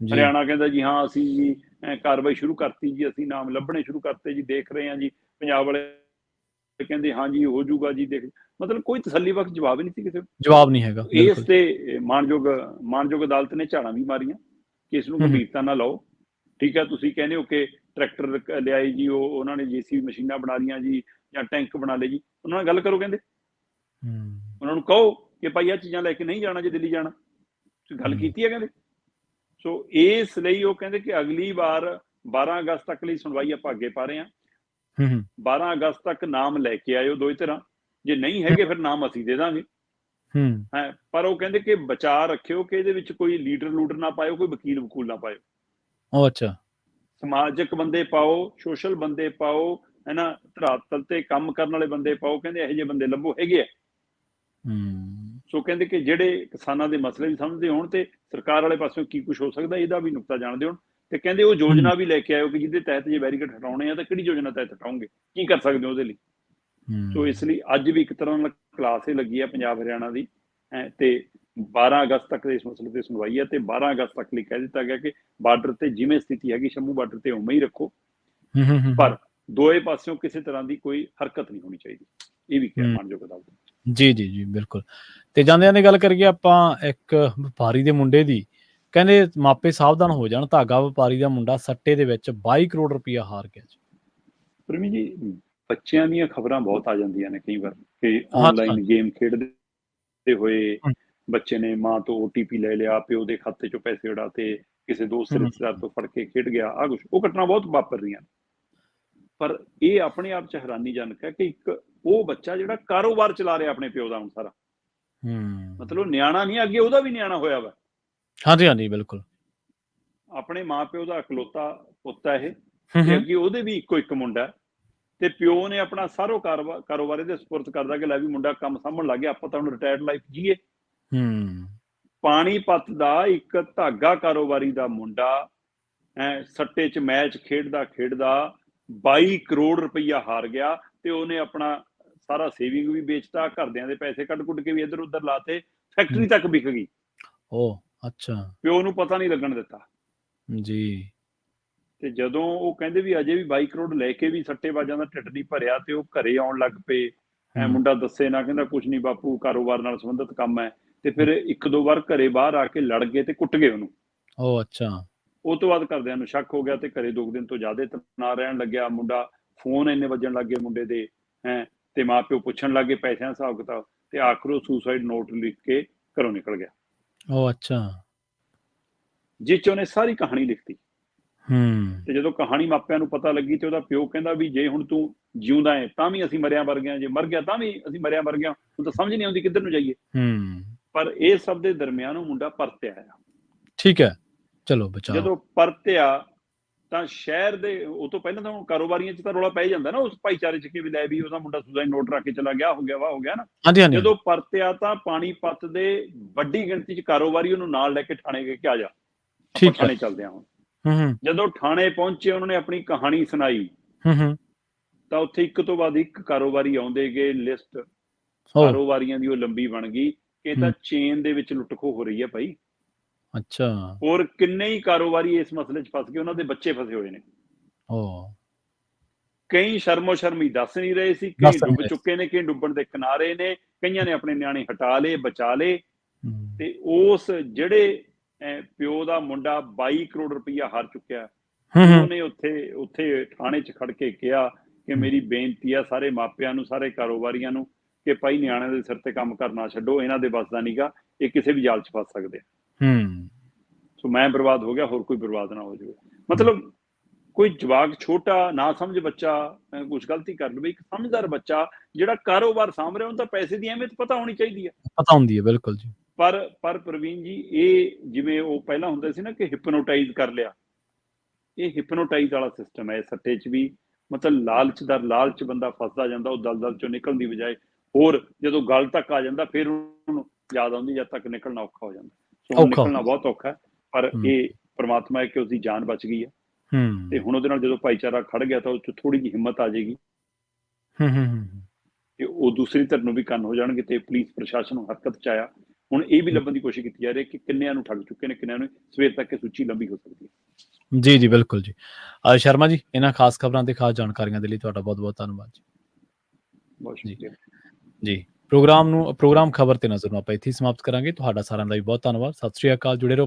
ਹਰਿਆਣਾ ਕਹਿੰਦਾ ਜੀ ਹਾਂ ਅਸੀਂ ਜੀ ਕਾਰਵਾਈ ਸ਼ੁਰੂ ਕਰਤੀ ਜੀ, ਅਸੀਂ ਨਾਮ ਲੱਭਣੇ ਸ਼ੁਰੂ ਕਰਤੇ ਜੀ, ਦੇਖ ਰਹੇ ਹਾਂ ਜੀ। ਪੰਜਾਬ ਵਾਲੇ ਕਹਿੰਦੇ ਹਾਂ ਜੀ ਹੋ ਜਾਊਗਾ ਜੀ, ਦੇਖ। ਮਤਲਬ ਕੋਈ ਤਸੱਲੀ ਬਖਸ਼ ਜਵਾਬ ਹੀ ਨਹੀਂ ਸੀ ਕਿਸੇ ਨੂੰ। ਜਵਾਬ ਨਹੀਂ ਹੈਗਾ, ਇਸ ਬਿਲਕੁਲ। ਤੇ ਮਾਨਯੋਗ ਅਦਾਲਤ ਨੇ ਝਾੜਾਂ ਵੀ ਮਾਰੀਆਂ ਕਿ ਇਸ ਨੂੰ ਗੰਭੀਰਤਾ ਨਾਲ ਲਓ। ਠੀਕ ਹੈ, ਤੁਸੀਂ ਕਹਿੰਦੇ ਹੋ ਕਿ ਟਰੈਕਟਰ ਲਿਆਏ ਜੀ, ਉਹਨਾਂ ਨੇ JCB ਮਸ਼ੀਨਾਂ ਬਣਾ ਲਈਆਂ ਜੀ, ਜਾਂ ਟੈਂਕ ਬਣਾ ਲਏ ਜੀ, ਉਹਨਾਂ ਨਾਲ ਗੱਲ ਕਰੋ। ਕਹਿੰਦੇ ਉਹਨਾਂ ਨੂੰ ਕਹੋ ਕਿ ਭਾਈ ਆਹ ਚੀਜ਼ਾਂ ਲੈ ਕੇ ਨਹੀਂ ਜਾਣਾ ਜੇ ਦਿੱਲੀ ਜਾਣਾ। ਤੁਸੀਂ ਗੱਲ ਕੀਤੀ ਹੈ ਕਹਿੰਦੇ। ਸੋ ਇਸ ਲਈ ਉਹ ਕਹਿੰਦੇ ਕਿ ਅਗਲੀ ਵਾਰ 12 ਅਗਸਤ ਤੱਕ ਲਈ ਸੁਣਵਾਈ ਆਪਾਂ ਅੱਗੇ ਪਾ ਰਹੇ ਹਾਂ। 12 ਅਗਸਤ ਤੱਕ ਨਾਮ ਲੈ ਕੇ ਆਇਓ ਦੋਵੇਂ ਧਿਰਾਂ, ਜੇ ਨਹੀਂ ਹੈਗੇ ਫਿਰ ਨਾਮ ਅਸੀਂ ਦੇ ਦਾਂਗੇ। ਹੈ ਪਰ ਉਹ ਕਹਿੰਦੇ ਕਿ ਬਚਾਅ ਰੱਖਿਓ ਕਿ ਇਹਦੇ ਵਿੱਚ ਕੋਈ ਲੀਡਰ ਨਾ ਪਾਇਓ, ਕੋਈ ਵਕੂਲ ਨਾ ਪਾਇਓ। ਉਹ ਅੱਛਾ, ਸਮਾਜਿਕ ਬੰਦੇ ਪਾਓ, ਸੋਸ਼ਲ ਬੰਦੇ ਪਾਓ, ਹੈ ਨਾ, ਧਰਾਤਲ ਤੇ ਕੰਮ ਕਰਨ ਵਾਲੇ ਬੰਦੇ ਪਾਓ। ਕਹਿੰਦੇ ਇਹੋ ਜਿਹੇ ਬੰਦੇ ਲੱਭੋ, ਹੈਗੇ ਆ। ਸੋ ਕਹਿੰਦੇ ਕਿ ਜਿਹੜੇ ਕਿਸਾਨਾਂ ਦੇ ਮਸਲੇ ਵੀ ਸਮਝਦੇ ਹੋਣ ਤੇ ਸਰਕਾਰ ਵਾਲੇ ਪਾਸਿਓਂ ਕੀ ਕੁਝ ਹੋ ਸਕਦਾ ਇਹਦਾ ਵੀ ਨੁਕਤਾ ਜਾਣਦੇ ਹੋਣ। ਤੇ ਕਹਿੰਦੇ ਉਹ ਯੋਜਨਾ ਵੀ ਲੈ ਕੇ ਆਇਓ ਕਿ ਜਿਹਦੇ ਤਹਿਤ ਜੇ ਬੈਰੀਕੇਡ ਹਟਾਉਣੇ ਆ ਤਾਂ ਕਿਹੜੀ ਯੋਜਨਾ ਤਹਿਤ ਹਟਾਉਂਗੇ, ਕੀ ਕਰ ਸਕਦੇ ਹੋ ਉਹਦੇ ਲਈ। ਸੋ ਇਸ ਲਈ ਅੱਜ ਵੀ ਇੱਕ ਤਰ੍ਹਾਂ ਨਾਲ ਕਲਾਸ ਹੀ ਲੱਗੀ ਹੈ ਪੰਜਾਬ ਹਰਿਆਣਾ ਦੀ, ਤੇ 12 ਅਗਸਤ ਤੱਕ ਇਸ ਮਸਲੇ ਤੇ ਸੁਣਵਾਈ ਹੈ। ਤੇ 12 ਅਗਸਤ ਤੱਕ ਲਈ ਕਹਿ ਦਿੱਤਾ ਗਿਆ ਕਿ ਬਾਰਡਰ ਤੇ ਜਿਵੇਂ ਸਥਿਤੀ ਹੈਗੀ ਸ਼ੰਭੂ ਬਾਰਡਰ ਤੇ ਉਵੇਂ ਹੀ ਰੱਖੋ, ਪਰ ਦੋਏ ਪਾਸਿਓਂ ਕਿਸੇ ਤਰ੍ਹਾਂ ਦੀ ਕੋਈ ਹਰਕਤ ਨਹੀਂ ਹੋਣੀ ਚਾਹੀਦੀ। ਇਹ ਵੀ ਕਿਹਾ ਮਾਨਯੋਗ ਅਦਾਲਤ ਨੇ। ਜੀ ਬਿਲਕੁਲ। ਤੇ ਜਾਂਦਿਆਂ ਦੀ ਗੱਲ ਕਰੀਏ ਆਪਾਂ ਇੱਕ ਵਪਾਰੀ ਦੇ ਮੁੰਡੇ ਦੀ, ਕਹਿੰਦੇ ਮਾਪੇ ਸਾਵਧਾਨ ਹੋ ਜਾਣ, ਧਾਗਾ ਵਪਾਰੀ ਦਾ ਮੁੰਡਾ ਸੱਟੇ ਦੇ ਵਿੱਚ 22 ਕਰੋੜ ਰੁਪਇਆ ਹਾਰ ਗਿਆ ਜੀ। ਪ੍ਰਮੀ ਜੀ, ਬੱਚਿਆਂ ਦੀਆਂ ਖਬਰਾਂ ਬਹੁਤ ਆ ਜਾਂਦੀਆਂ ਨੇ ਕਈ ਵਾਰ ਕਿ ਆਨਲਾਈਨ ਗੇਮ ਖੇਡਦੇ ਹੋਏ ਬੱਚੇ ਨੇ ਮਾਂ ਤੋਂ OTP ਲੈ ਲਿਆ, ਪਿਓ ਦੇ ਖਾਤੇ ਚੋਂ ਪੈਸੇ ਉਡਾਤੇ, ਕਿਸੇ ਦੋਸਤ ਰਿਸ਼ਤੇਦਾਰ ਤੋਂ ਫੜ ਕੇ ਖੇਡ ਗਿਆ। ਆਹ ਕੁਛ ਉਹ ਘਟਨਾ ਬਹੁਤ ਵਾਪਰ ਰਹੀਆਂ। ਪਰ ਇਹ ਆਪਣੇ ਆਪ 'ਚ ਹੈਰਾਨੀਜਨਕ ਹੈ ਕਿ ਇੱਕ ਉਹ ਬੱਚਾ ਜਿਹੜਾ ਕਾਰੋਬਾਰ ਚਲਾ ਰਿਹਾ ਆਪਣੇ ਪਿਓ ਦਾ ਹੁਣ ਸਾਰਾ, ਮਤਲਬ ਨਿਆਣਾ ਨਹੀਂ, ਅੱਗੇ ਉਹਦਾ ਵੀ ਨਿਆਣਾ ਹੋਇਆ ਵਾ। ਹਾਂਜੀ ਬਿਲਕੁਲ। ਆਪਣੇ ਮਾਂ ਪਿਓ ਦਾ ਇਕਲੌਤਾ ਪੁੱਤ ਹੈ ਇਹ, ਤੇ ਅੱਗੇ ਉਹਦੇ ਵੀ ਇੱਕੋ ਇੱਕ ਮੁੰਡਾ, ਤੇ ਪਿਓ ਨੇ ਆਪਣਾ ਸਾਰਾ ਕਾਰੋਬਾਰ ਇਹਦੇ ਸਪੁਰਦ ਕਰਦਾ ਕਿ ਲੈ ਵੀ ਮੁੰਡਾ ਕੰਮ ਸਾਂਭਣ ਲੱਗ ਗਿਆ, ਆਪਾਂ ਤਾਂ ਹੁਣ ਰਿਟਾਇਰਡ ਲਾਈਫ ਜੀਏ। ਪਾਣੀਪਤ ਦਾ ਇੱਕ ਧਾਗਾ ਕਾਰੋਬਾਰੀ ਦਾ ਮੁੰਡਾ ਸੱਟੇ 'ਚ ਮੈਚ ਖੇਡਦਾ 22 ਕਰੋੜ ਰੁਪਈਆ ਹਾਰ ਗਿਆ, ਤੇ ਉਹਨੇ ਆਪਣਾ ਸਾਰਾ ਸੇਵਿੰਗ ਵੀ ਵੇਚਤਾ, ਘਰਦਿਆਂ ਦੇ ਪੈਸੇ ਕੱਢ ਕੇ ਵੀ ਇੱਧਰ ਉੱਧਰ ਲਾਤੇ, ਫੈਕਟਰੀ ਤੱਕ ਵਿਕ ਗਈ। ਅੱਛਾ, ਪਿਓ ਨੂੰ ਪਤਾ ਨਹੀਂ ਲੱਗਣ ਦਿੱਤਾ ਜੀ। ਤੇ ਜਦੋਂ ਉਹ ਕਹਿੰਦੇ ਵੀ ਅਜੇ ਵੀ 22 ਕਰੋੜ ਲੈ ਕੇ ਵੀ ਸੱਟੇਬਾਜ਼ਾਂ ਦਾ ਢਿੱਡ ਨਹੀਂ ਭਰਿਆ, ਤੇ ਉਹ ਘਰੇ ਆਉਣ ਲੱਗ ਪਏ। ਮੁੰਡਾ ਦੱਸੇ ਨਾ, ਕਹਿੰਦਾ ਕੁਛ ਨਹੀਂ ਬਾਪੂ, ਕਾਰੋਬਾਰ ਨਾਲ ਸੰਬੰਧਿਤ ਕੰਮ ਹੈ। ਤੇ ਫਿਰ 1-2 ਵਾਰ ਘਰੇ ਬਾਹਰ ਆ ਕੇ ਲੜ ਗਏ ਤੇ ਕੁੱਟ ਗਏ ਉਹਨੂੰ। ਅੱਛਾ। ਉਹ ਤੋਂ ਬਾਅਦ ਘਰਦਿਆਂ ਨੂੰ ਸ਼ੱਕ ਹੋ ਗਿਆ ਤੇ ਘਰੇ 2 ਦਿਨ ਤੋਂ ਜ਼ਿਆਦਾ ਤਣਾਅ ਰਹਿਣ ਲੱਗਿਆ। ਮੁੰਡਾ ਫੋਨ ਇੰਨੇ ਵੱਜਣ ਲੱਗ ਗਏ ਮੁੰਡੇ ਦੇ, ਤੇ ਮਾਂ ਪਿਓ ਪੁੱਛਣ ਲੱਗੇ ਪੈਸਿਆਂ ਦਾ ਹਿਸਾਬ ਕਿਤਾਬ, ਤੇ ਆਖਰ ਉਹ ਸੁਸਾਈਡ ਨੋਟ ਲਿਖ ਕੇ ਘਰੋਂ ਨਿਕਲ ਗਿਆ। ਅੱਛਾ। ਜਿਸ 'ਚ ਉਹਨੇ ਸਾਰੀ ਕਹਾਣੀ ਲਿਖਤੀ। ਤੇ ਜਦੋਂ ਕਹਾਣੀ ਮਾਪਿਆਂ ਨੂੰ ਪਤਾ ਲੱਗੀ ਤੇ ਉਹਦਾ ਪਿਓ ਕਹਿੰਦਾ ਵੀ ਜੇ ਹੁਣ ਤੂੰ ਜਿਉਂਦਾ ਹੈ ਤਾਂ ਵੀ ਅਸੀਂ ਮਰਿਆ ਵਰ ਗਿਆ, ਜੇ ਮਰ ਗਿਆ ਤਾਂ ਵੀ ਅਸੀਂ ਮਰਿਆ ਵਰ ਗਿਆ, ਹੁਣ ਤਾਂ ਸਮਝ ਨਹੀਂ ਆਉਂਦੀ ਕਿੱਧਰ ਨੂੰ ਜਾਈਏ। ਪਰ ਇਹ ਸਭ ਦੇ ਦਰਮਿਆਨ ਉਹ ਮੁੰਡਾ ਪਰਤਿਆ ਆਇਆ। ਠੀਕ ਹੈ, ਚਲੋ ਬਚਾਓ। ਜਦੋਂ ਪਰਤਿਆ ਤਾਂ ਸ਼ਹਿਰ ਦੇ, ਉਹ ਤੋਂ ਪਹਿਲਾਂ ਤਾਂ ਹੁਣ ਕਾਰੋਬਾਰੀਆਂ 'ਚ ਤਾਂ ਰੌਲਾ ਪੈ ਜਾਂਦਾ ਨਾ ਉਸ ਭਾਈਚਾਰੇ 'ਚ ਕਿ ਵੀ ਲੈ ਵੀ ਉਹਦਾ ਮੁੰਡਾ ਸੁਸਾਈਡ ਨੋਟ ਰੱਖ ਕੇ ਚਲਾ ਗਿਆ, ਹੋ ਗਿਆ ਵਾਹ ਹੋ ਗਿਆ ਨਾ। ਜਦੋਂ ਪਰਤਿਆ ਤਾਂ ਪਾਣੀਪਤ ਦੇ ਵੱਡੀ ਗਿਣਤੀ 'ਚ ਕਾਰੋਬਾਰੀ ਉਹਨੂੰ ਨਾਲ ਲੈ ਕੇ ਥਾਣੇ ਗਏ ਕਿ ਆ ਜਾ, ਆਪਾਂ ਥਾਣੇ ਚੱਲਦੇ ਹਾਂ ਹੁਣ। ਜਦੋਂ ਥਾਣੇ ਪਹੁੰਚੇ ਉਹਨਾਂ ਨੇ ਆਪਣੀ ਕਹਾਣੀ ਸੁਣਾਈ, ਤਾਂ ਉੱਥੇ ਇੱਕ ਤੋਂ ਬਾਅਦ ਇੱਕ ਕਾਰੋਬਾਰੀ ਆਉਂਦੇ ਗਏ। ਲਿਸਟ ਕਾਰੋਬਾਰੀਆਂ ਦੀ ਉਹ ਲੰਬੀ ਬਣ ਗਈ ਕਿ ਇਹ ਤਾਂ ਚੇਨ ਦੇ ਵਿੱਚ ਲੁੱਟਖੋ ਹੋ ਰਹੀ ਹੈ ਭਾਈ। ਅੱਛਾ। ਹੋਰ ਕਿੰਨੇ ਹੀ ਕਾਰੋਬਾਰੀ ਇਸ ਮਸਲੇ 'ਚ ਫਸ ਗਏ, ਉਹਨਾਂ ਦੇ ਬੱਚੇ ਫਸੇ ਹੋਏ ਨੇ। ਕਈ ਸ਼ਰਮੋ ਸ਼ਰਮੀ ਦੱਸ ਨਹੀਂ ਰਹੇ ਸੀ, ਕਈ ਡੁੱਬ ਚੁੱਕੇ ਨੇ, ਕਈ ਡੁੱਬਣ ਦੇ ਕਿਨਾਰੇ ਨੇ, ਕਈਆਂ ਨੇ ਆਪਣੇ ਨਿਆਣੇ ਹਟਾ ਲਏ, ਬਚਾ ਲਏ। ਤੇ ਉਸ ਜਿਹੜੇ ਪਿਓ ਦਾ ਮੁੰਡਾ 22 ਕਰੋੜ ਰੁਪਈਆ ਹਾਰ ਚੁੱਕਿਆ, ਉਹਨੇ ਉੱਥੇ ਥਾਣੇ 'ਚ ਖੜ ਕੇ ਕਿਹਾ ਕਿ ਮੇਰੀ ਬੇਨਤੀ ਆ ਸਾਰੇ ਮਾਪਿਆਂ ਨੂੰ, ਸਾਰੇ ਕਾਰੋਬਾਰੀਆਂ ਨੂੰ ਕਿ ਭਾਈ ਨਿਆਣਿਆਂ ਦੇ ਸਿਰ ਤੇ ਕੰਮ ਕਰਨਾ ਛੱਡੋ, ਇਹਨਾਂ ਦੇ ਵੱਸ ਦਾ ਨੀਗਾ, ਇਹ ਕਿਸੇ ਵੀ ਜਾਲ 'ਚ ਫਸ ਸਕਦੇ ਆ। ਸੋ ਮੈਂ ਬਰਬਾਦ ਹੋ ਗਿਆ, ਹੋਰ ਕੋਈ ਬਰਬਾਦ ਨਾ ਹੋ ਜਾਵੇ। ਮਤਲਬ ਕੋਈ ਜਵਾਕ ਛੋਟਾ ਨਾ ਸਮਝ ਬੱਚਾ ਕੁਛ ਗਲਤੀ ਕਰ ਲਵੇ, ਇੱਕ ਸਮਝਦਾਰ ਬੱਚਾ ਜਿਹੜਾ ਕਾਰੋਬਾਰ ਸਾਂਭ ਰਿਹਾ, ਉਹਨੂੰ ਤਾਂ ਪੈਸੇ ਦੀ ਅਹਿਮੀਅਤ ਪਤਾ ਹੋਣੀ ਚਾਹੀਦੀ ਹੈ। ਪਤਾ ਹੁੰਦੀ ਹੈ, ਬਿਲਕੁਲ ਜੀ। ਪਰ ਪ੍ਰਵੀਨ ਜੀ, ਇਹ ਜਿਵੇਂ ਉਹ ਪਹਿਲਾਂ ਹੁੰਦਾ ਸੀ ਨਾ ਕਿ ਹਿਪਨੋਟਾਈਜ਼ ਕਰ ਲਿਆ, ਇਹ ਹਿਪਨੋਟਾਈਜ਼ ਵਾਲਾ ਸਿਸਟਮ ਹੈ ਸੱਟੇ 'ਚ ਵੀ। ਮਤਲਬ ਲਾਲਚ ਬੰਦਾ ਫਸਦਾ ਜਾਂਦਾ, ਉਹ ਦਲਦਲ 'ਚੋਂ ਨਿਕਲਣ ਦੀ ਬਜਾਏ ਹੋਰ ਜਦੋਂ ਗਲ ਤੱਕ ਆ ਜਾਂਦਾ ਫਿਰ ਉਹਨੂੰ ਯਾਦ ਆਉਂਦੀ, ਜਦ ਤੱਕ ਨਿਕਲਣਾ ਔਖਾ ਹੋ ਜਾਂਦਾ। ਸੋ ਨਿਕਲਣਾ ਬਹੁਤ ਔਖਾ ਹੈ, ਪਰ ਇਹ ਪਰਮਾਤਮਾ ਹੈ ਕਿ ਉਸਦੀ ਜਾਨ ਬਚ ਗਈ ਹੈ। ਤੇ ਹੁਣ ਉਹਦੇ ਨਾਲ ਜਦੋਂ ਭਾਈਚਾਰਾ ਖੜ ਗਿਆ ਤਾਂ ਉਹ 'ਚ ਥੋੜੀ ਜਿਹੀ ਹਿੰਮਤ ਆ ਜਾਏਗੀ, ਤੇ ਉਹ ਦੂਸਰੀ ਧਿਰ ਨੂੰ ਵੀ ਕੰਨ ਹੋ ਜਾਣਗੇ, ਤੇ ਪੁਲਿਸ ਪ੍ਰਸ਼ਾਸਨ ਨੂੰ ਹਰਕਤ 'ਚ ਆਇਆ। ਹੁਣ ਇਹ ਵੀ ਲੱਭਣ ਦੀ ਕੋਸ਼ਿਸ਼ ਕੀਤੀ ਜਾ ਰਹੀ ਹੈ ਕਿ ਕਿੰਨਿਆਂ ਨੂੰ ਠੱਗ ਚੁੱਕੇ ਨੇ, ਕਿੰਨਿਆਂ ਨੂੰ। ਸਵੇਰ ਤੱਕ ਇਹ ਸੂਚੀ ਲੰਬੀ ਹੋ ਸਕਦੀ ਹੈ। ਜੀ ਬਿਲਕੁਲ ਜੀ। ਸ਼ਰਮਾ ਜੀ, ਇਹਨਾਂ ਖਾਸ ਖਬਰਾਂ ਤੇ ਖਾਸ ਜਾਣਕਾਰੀਆਂ ਦੇ ਲਈ ਤੁਹਾਡਾ ਬਹੁਤ ਬਹੁਤ ਧੰਨਵਾਦ ਜੀ। ਬਹੁਤ ਸ਼ੁਕਰੀਆ ਜੀ। ਪ੍ਰੋਗਰਾਮ ਖਬਰ ਤੇ ਨਜ਼ਰ ਨੂੰ ਆਪਾਂ ਇੱਥੇ ਹੀ ਸਮਾਪਤ ਕਰਾਂਗੇ। ਤੁਹਾਡਾ ਸਾਰਿਆਂ ਦਾ ਵੀ ਬਹੁਤ ਧੰਨਵਾਦ। ਸਤਿ ਸ਼੍ਰੀ ਅਕਾਲ। ਜੁੜੇ ਰਹੋ।